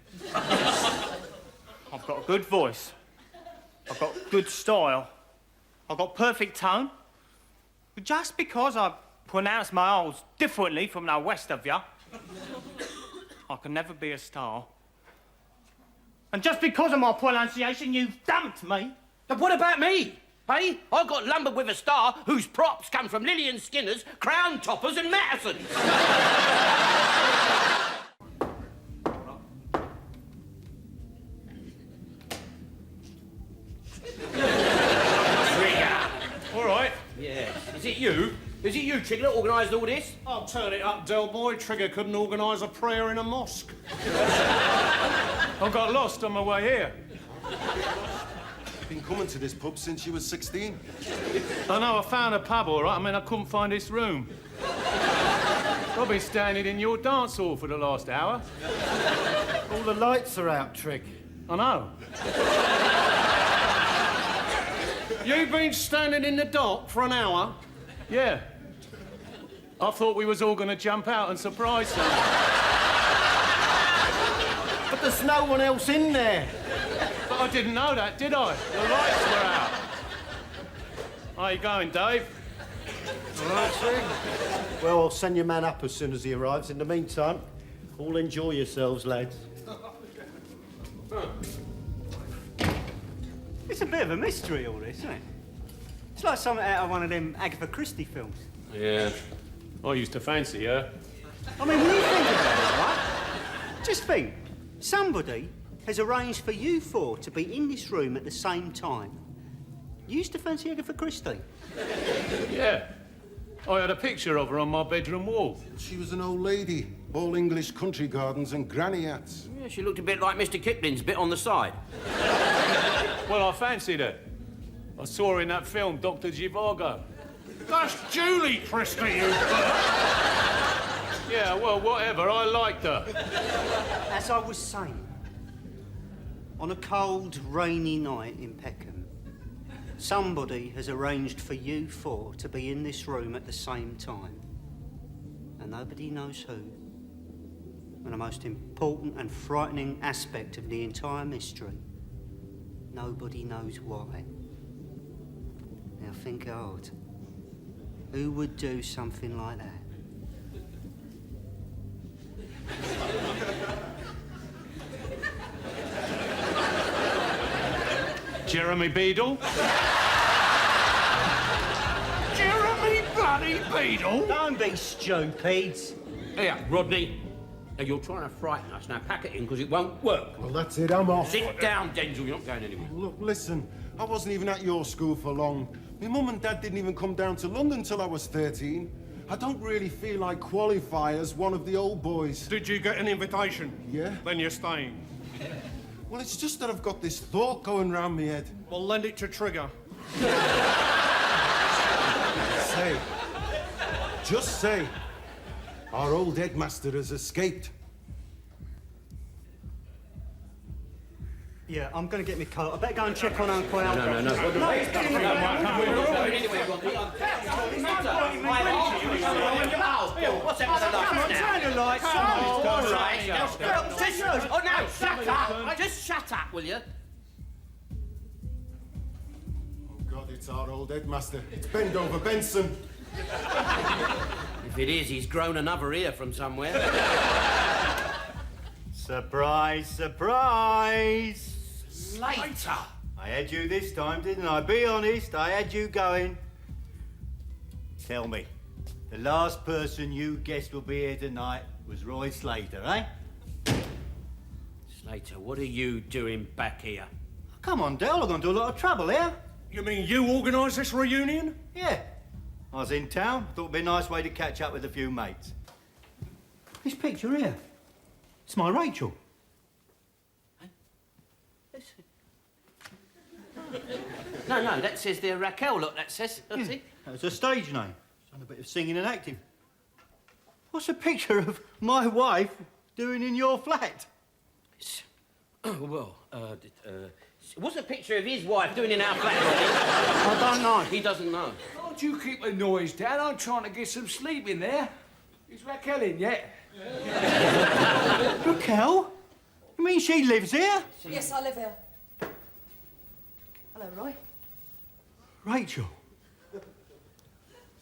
I've got a good voice. I've got good style. I've got perfect tone. But just because I pronounce my O's differently from the rest of you, I can never be a star. And just because of my pronunciation, you've dumped me. But what about me? Hey, I got lumbered with a star whose props come from Lillian Skinner's, Crown Toppers and Mattison's. All right. Yeah. Is it you? Is it you, Trigger, that organised all this? I'll turn it up, Del Boy. Trigger couldn't organise a prayer in a mosque. I got lost on my way here. Been coming to this pub since you were 16. I know, I found a pub, all right. I mean, I couldn't find this room. I've been standing in your dance hall for the last hour. All the lights are out, Trig. I know. You've been standing in the dock for an hour? Yeah. I thought we was all going to jump out and surprise them. But there's no one else in there. But I didn't know that, did I? The lights were out. How you going, Dave? All right, Trig. Well, I'll send your man up as soon as he arrives. In the meantime, all enjoy yourselves, lads. It's a bit of a mystery, all this, isn't it? It's like something out of one of them Agatha Christie films. Yeah. I used to fancy her. I mean, when you think about it, right? Just think. Somebody has arranged for you four to be in this room at the same time. You used to fancy Agatha Christie? Yeah. I had a picture of her on my bedroom wall. She was an old lady. All English country gardens and granny hats. Yeah, she looked a bit like Mr. Kipling's bit on the side. Well, I fancied her. I saw her in that film, Dr. Zhivago. That's Julie Christie, you Yeah, well, whatever. I liked her. As I was saying, on a cold, rainy night in Peckham, somebody has arranged for you four to be in this room at the same time. And nobody knows who. And the most important and frightening aspect of the entire mystery, nobody knows why. Now think hard. Who would do something like that? Jeremy Beadle? Jeremy bloody Beadle! Don't be stupid. Here, Rodney. Now, you're trying to frighten us. Now, pack it in, because it won't work. Well, that's it. I'm off. Sit down, Denzel. You're not going anywhere. Look, listen. I wasn't even at your school for long. My mum and dad didn't even come down to London till I was 13. I don't really feel I qualify as one of the old boys. Did you get an invitation? Yeah. Then you're staying. Well, it's just that I've got this thought going round my head. Well, lend it to Trigger. Say, just say, our old headmaster has escaped. Yeah, I'm going to get my coat. I better go and check on Uncle Al. No. What's that with the lights now? Turn the lights on. All right. Oh, no, shut up. Just shut up, will you? Oh, God, it's our old headmaster. It's Bend Over Benson. If it is, he's grown another ear from somewhere. Surprise, surprise! Slater! I had you this time, didn't I? Be honest, I had you going. Tell me, the last person you guessed will be here tonight was Roy Slater, eh? Slater, what are you doing back here? Come on, Del, I've gone to a lot of trouble here. You mean you organised this reunion? Yeah. I was in town, thought it'd be a nice way to catch up with a few mates. This picture here, it's my Rachel. No, that says they're Raquel. Look, that says. Let's see. That's a stage name. She's done a bit of singing and acting. What's a picture of my wife doing in your flat? What's a picture of his wife doing in our flat, Rodney? I don't know. He doesn't know. Don't you keep the noise down. I'm trying to get some sleep in there. Is Raquel in yet? Raquel? You mean she lives here? Yes, I live here. Hello, Roy. Rachel.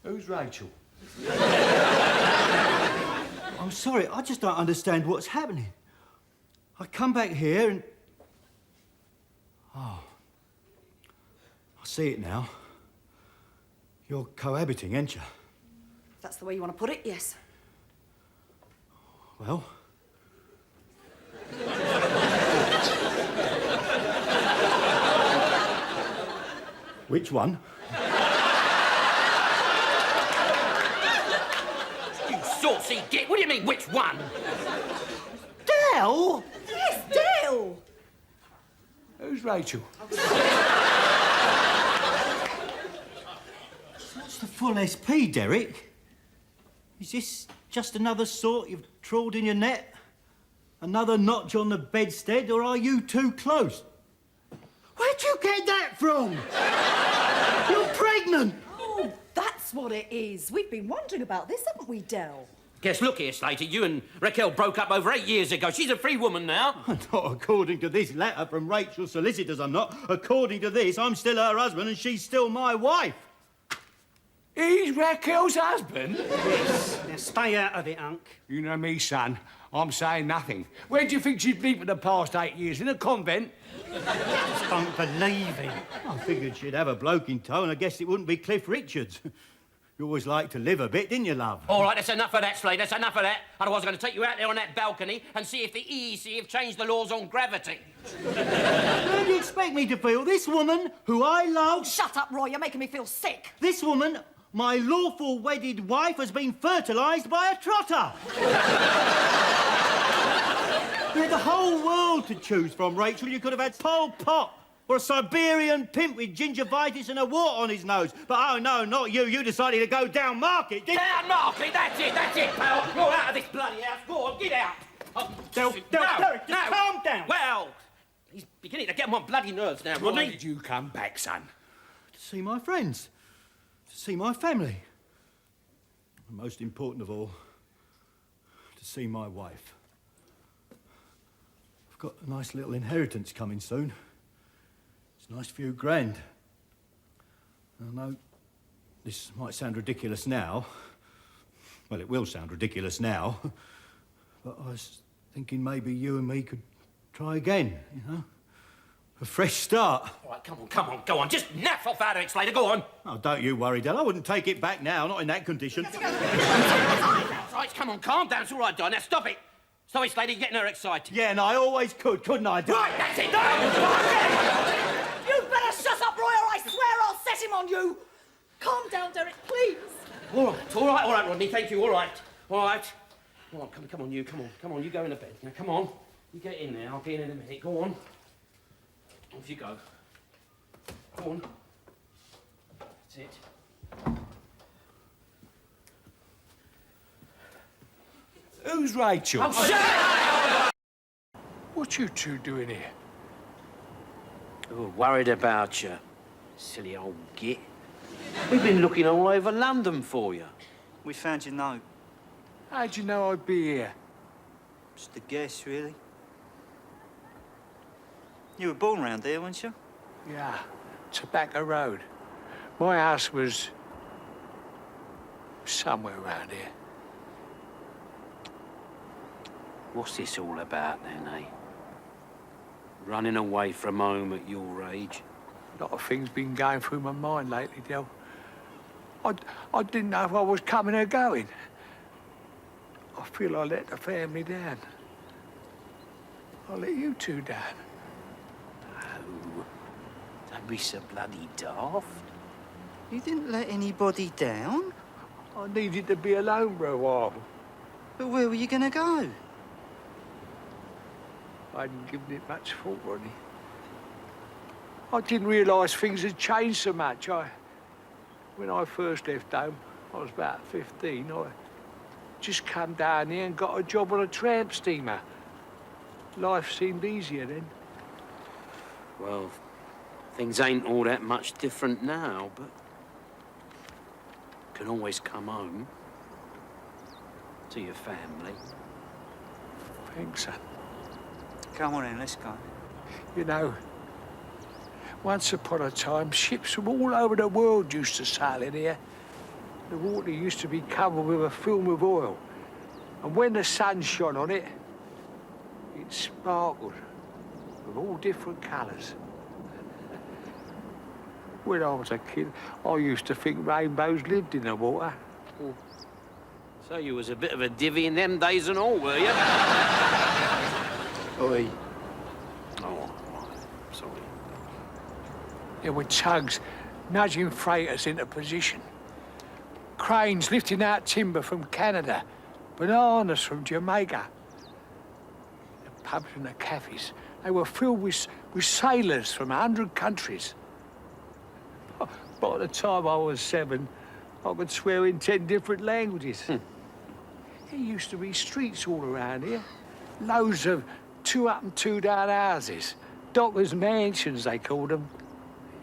Who's Rachel? I'm sorry, I just don't understand what's happening. I come back here and... Oh. I see it now. You're cohabiting, ain't you? If that's the way you want to put it, yes. Well... Which one? saucy git. What do you mean, which one? Del? Yes, Del! Who's Rachel? What's the full SP, Derek? Is this just another sort you've trawled in your net? Another notch on the bedstead, or are you too close? Where'd you get that from? You're pregnant! Oh, that's what it is. We've been wondering about this, haven't we, Del? Guess, look here, Slater, you and Raquel broke up over 8 years ago. She's a free woman now. Not according to this letter from Rachel's solicitors, I'm not. According to this, I'm still her husband and she's still my wife. He's Raquel's husband? Yes. Now stay out of it, Unc. You know me, son. I'm saying nothing. Where do you think she's been for the past 8 years? In a convent? I just don't believe it. I figured she'd have a bloke in tow, and I guessed it wouldn't be Cliff Richards. You always liked to live a bit, didn't you, love? All right, that's enough of that, Slade. That's enough of that. Otherwise, I'm going to take you out there on that balcony and see if the EEC have changed the laws on gravity. How do you expect me to feel? This woman, who I love... Shut up, Roy. You're making me feel sick. This woman, my lawful wedded wife, has been fertilised by a trotter. You had the whole world to choose from, Rachel. You could have had Pol Pot or a Siberian pimp with gingivitis and a wart on his nose. But, oh, no, not you. You decided to go down market, didn't you? Down market? That's it, pal. You're out of this bloody house. Go on, get out. Derek, just calm down. Well, he's beginning to get on my bloody nerves now, Rodney. Why did you come back, son? To see my friends. To see my family. And most important of all, to see my wife. I've got a nice little inheritance coming soon. It's a nice few grand. I know this might sound ridiculous now. Well, it will sound ridiculous now. But I was thinking maybe you and me could try again, you know? A fresh start. All right, come on, go on. Just naff off out of it, Slater. Go on. Oh, don't you worry, Del. I wouldn't take it back now, not in that condition. Right, come on, calm down. It's all right, Don. Now, stop it. Stop it, Slater. You're getting her excited. Yeah, and I always could, couldn't I, Del? Right, that's it. You better shut up, Roy, or I swear I'll set him on you. Calm down, Derek, please. All right, Rodney. Thank you. All right. Come on, you. Come on. You go in the bed. Now, come on. You get in there. I'll be in a minute. Go on. Off you go. Go on. That's it. Who's Rachel? Oh, shut up! What you two doing here? Oh, worried about you, silly old git. We've been looking all over London for you. We found your note. How'd you know I'd be here? Just a guess, really. You were born round here, weren't you? Yeah, Tobacco Road. My house was somewhere around here. What's this all about then, eh? Running away from home at your age? A lot of things been going through my mind lately, Del. I didn't know if I was coming or going. I feel I let the family down. I let you two down. Oh, don't be so bloody daft. You didn't let anybody down. I needed to be alone for a while. But where were you going to go? I hadn't given it much thought, Rodney. I didn't realise things had changed so much. When I first left home, I was about 15. I just come down here and got a job on a tramp steamer. Life seemed easier then. Well, things ain't all that much different now, but can always come home to your family. Thanks, son. Come on in, let's go. You know, once upon a time, ships from all over the world used to sail in here. The water used to be covered with a film of oil. And when the sun shone on it, it sparkled with all different colours. When I was a kid, I used to think rainbows lived in the water. Oh. So you was a bit of a divvy in them days and all, were you? Oi. Oh, sorry. There were tugs nudging freighters into position. Cranes lifting out timber from Canada bananas from Jamaica. The pubs and the cafes, they were filled with sailors from 100 countries. By the time I was 7, I could swear in 10 different languages. There used to be streets all around here. Loads of 2 up and 2 down houses. Dockers' mansions, they called them.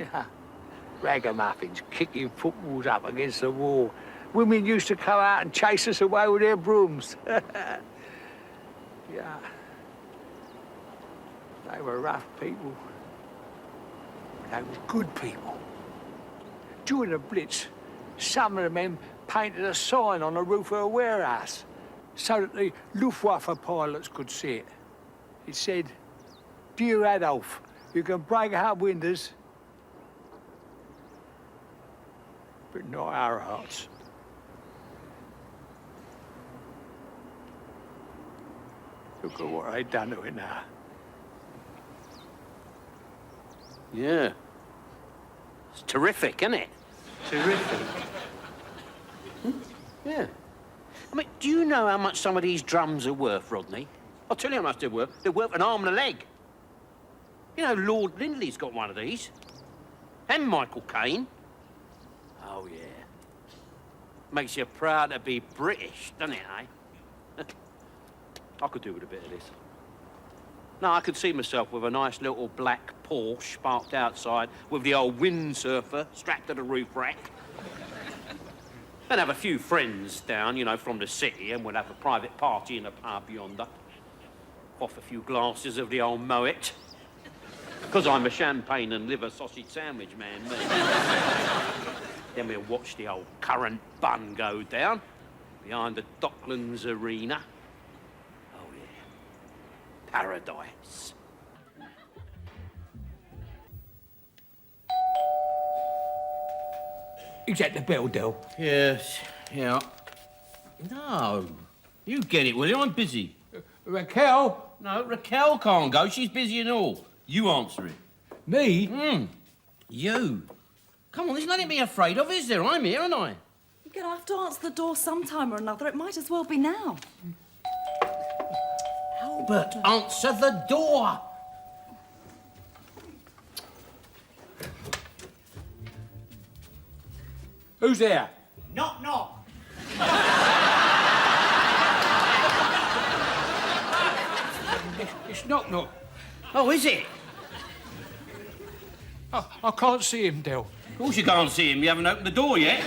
Yeah. Ragamuffins kicking footballs up against the wall. Women used to come out and chase us away with their brooms. Yeah. They were rough people. They were good people. During the Blitz, some of the men painted a sign on the roof of a warehouse so that the Luftwaffe pilots could see it. It said, "Dear Adolf, you can break our windows, but not our hearts." Look at what they've done to it now. Yeah. It's terrific, isn't it? Terrific. Yeah. I mean, do you know how much some of these drums are worth, Rodney? I'll tell you how much they're worth. They're worth an arm and a leg. You know, Lord Lindley's got one of these. And Michael Caine. Oh, yeah. Makes you proud to be British, doesn't it, eh? I could do with a bit of this. No, I could see myself with a nice little black Porsche parked outside with the old windsurfer strapped to the roof rack. And have a few friends down, you know, from the city, and we'll have a private party in a pub yonder. Off a few glasses of the old Moet. Because I'm a champagne and liver sausage sandwich man, me. Then we'll watch the old current bun go down behind the Docklands Arena. Oh, yeah. Paradise. Is that the bell, Del? Yes, yeah. No. You get it, will you? I'm busy. Raquel? No, Raquel can't go. She's busy and all. You answer it. Me? You. Come on, there's nothing to be afraid of, is there? I'm here, aren't I? You're going to have to answer the door sometime or another. It might as well be now. Albert, answer the door. Who's there? Knock, knock. It's Knock Knock. Oh, is it? I can't see him, Del. Of course you can't see him. You haven't opened the door yet.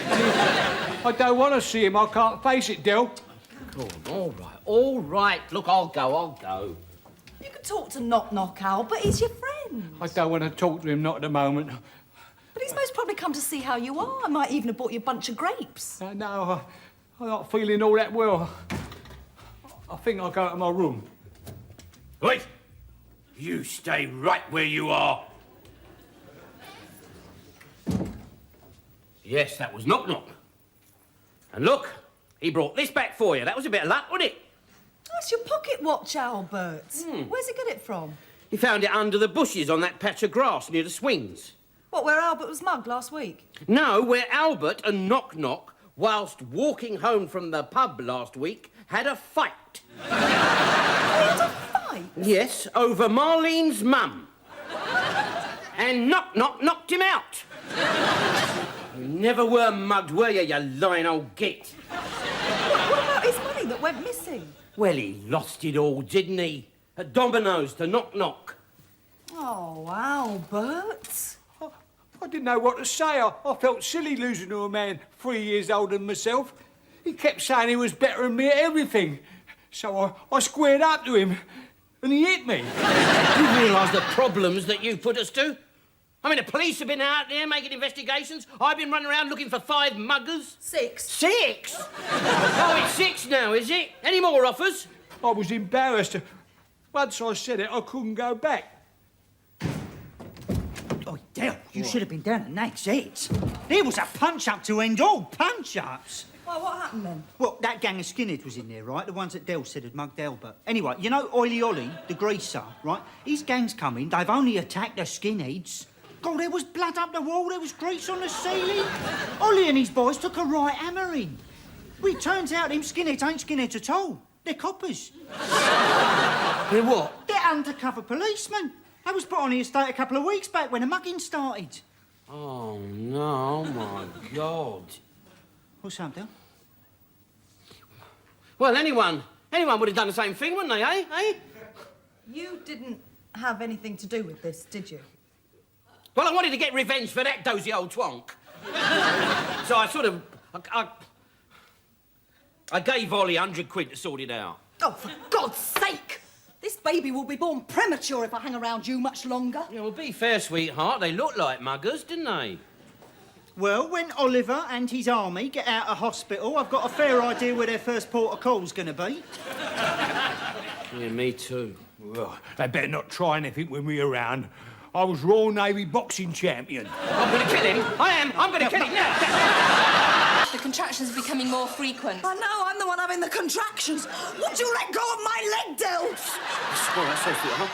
I don't want to see him. I can't face it, Del. Come on, all right. Look, I'll go. You can talk to Knock Knock, Albert. He's your friend. I don't want to talk to him, not at the moment. But he's most probably come to see how you are. I might even have bought you a bunch of grapes. No, I'm not feeling all that well. I think I'll go to my room. Wait! You stay right where you are. Yes, that was Knock Knock. And look, he brought this back for you. That was a bit of luck, wasn't it? That's your pocket watch, Albert. Where's he get it from? He found it under the bushes on that patch of grass near the swings. What, where Albert was mugged last week? No, where Albert and Knock Knock, whilst walking home from the pub last week, had a fight. They had a fight? Yes, over Marlene's mum. And Knock Knock knocked him out. You never were mugged, were you lying old git? What about his money that went missing? Well, he lost it all, didn't he? At Domino's to Knock Knock. Oh, Albert. I didn't know what to say. I felt silly losing to a man 3 years older than myself. He kept saying he was better than me at everything. So I squared up to him, and he hit me. You realise the problems that you put us to? I mean, the police have been out there making investigations. I've been running around looking for 5 muggers. 6. 6? Oh, it's 6 now, is it? Any more offers? I was embarrassed. Once I said it, I couldn't go back. Oh, Del, you should have been down at Nate's head. There was a punch-up to end all punch-ups. Well, what happened then? Well, that gang of skinheads was in there, right? The ones that Del said had mugged Albert. Anyway, you know Oily Ollie, the greaser, right? His gang's come in. They've only attacked the skinheads. God, there was blood up the wall. There was grease on the ceiling. Ollie and his boys took a right hammering. Well, it turns out them skinheads ain't skinheads at all. They're coppers. They're what? They're undercover policemen. I was put on the estate a couple of weeks back when the mugging started. Oh, no, my God. What's up, Del? Well, anyone would have done the same thing, wouldn't they, eh? You didn't have anything to do with this, did you? Well, I wanted to get revenge for that dozy old twonk. So I sort of... I gave Ollie 100 quid to sort it out. Oh, for God's sake! This baby will be born premature if I hang around you much longer. Yeah, well, be fair, sweetheart. They looked like muggers, didn't they? Well, when Oliver and his army get out of hospital, I've got a fair idea where their first port of call's going to be. Yeah, me too. Well, they better not try anything with me around. I was Royal Navy boxing champion. I'm going to kill him. I am. I'm going to kill him now. The contractions are becoming more frequent. I know, I'm the one having the contractions. Would you let go of my leg, Del? Well, that's so sweet, huh?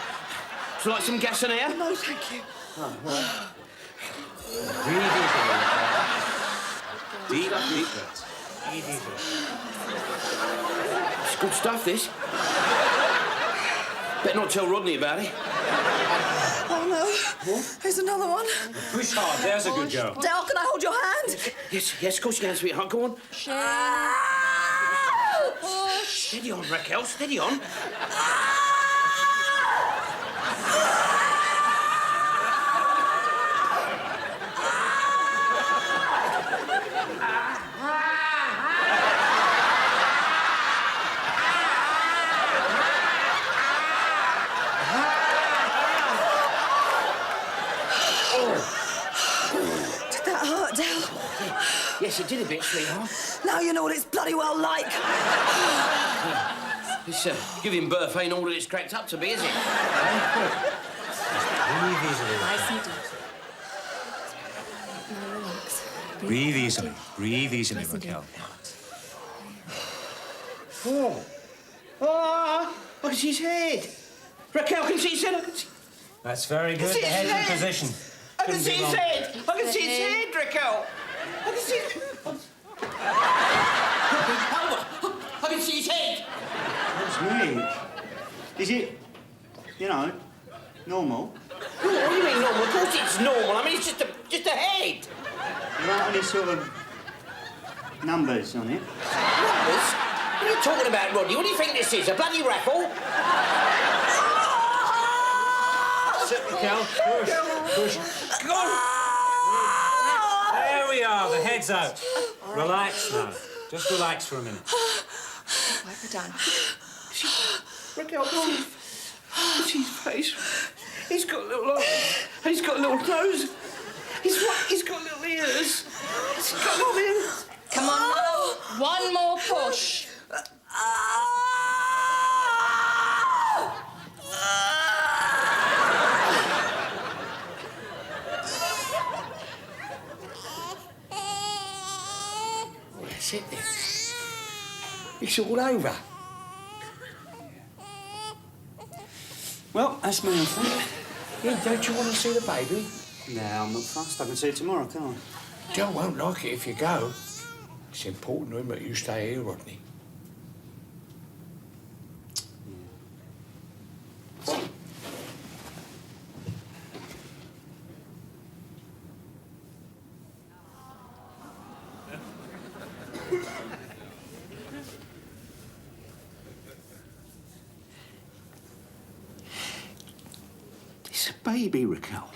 Would you like some gas and air? No, thank you. Oh, right. Deep breaths. It's good stuff, this. Better not tell Rodney about it. Oh, no. What? Here's another one. Push hard, there's a good girl. Del, can I hold your hand? Yes, of course you can, sweetheart. Go on. Push. Steady on, Raquel, steady on. Did that hurt, Del? Yes, it did a bit, sweetheart. Now you know what it's bloody well like. This giving birth ain't all that it's cracked up to be, is it? Breathe easily. Breathe easily, Raquel. Oh. Oh, I can see his head. Raquel, I can see his head. That's very good. See The his head's in head. position. I can Couldn't see be his wrong. head. I can see his head, Raquel. I can see his... I can see his head. What's me? Is it, you know, normal? What do you mean normal? Of course it's normal. I mean, it's just a head. There aren't any sort of numbers on it? Numbers? What are you talking about, Rodney? What do you think this is? A bloody raffle? Sit, Raquel. Push. Go on. There we are. The head's out. Relax now. Just relax for a minute. Wipe her down. Raquel, go on. See his face. He's got a little eyes. He's got a little nose. He's got little ears. He's got little ears. Come on now. One more push. That's it then. It's all over. Well, that's me, I think. Yeah, don't you want to see the baby? No, I'm not fast. I can see it tomorrow, can't I? Del won't like it if you go. It's important to him that you stay here, Rodney. It's a baby, Raquel.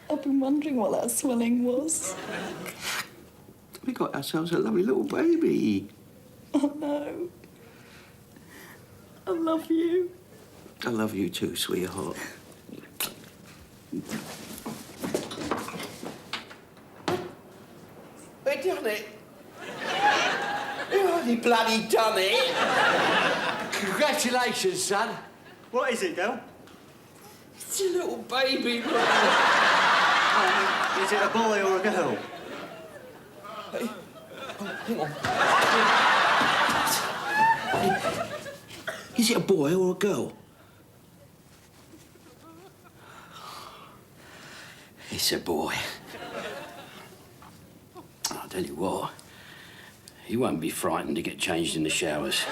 I've been wondering what that swelling was. We got ourselves a lovely little baby. Oh, no. I love you. I love you too, sweetheart. They done it. They've only bloody done it. Congratulations, son. What is it, Del? It's a little baby. Is it a boy or a girl? Hey. Oh, hang on. Is it a boy or a girl? It's a boy. Oh, Tell you what, you won't be frightened to get changed in the showers.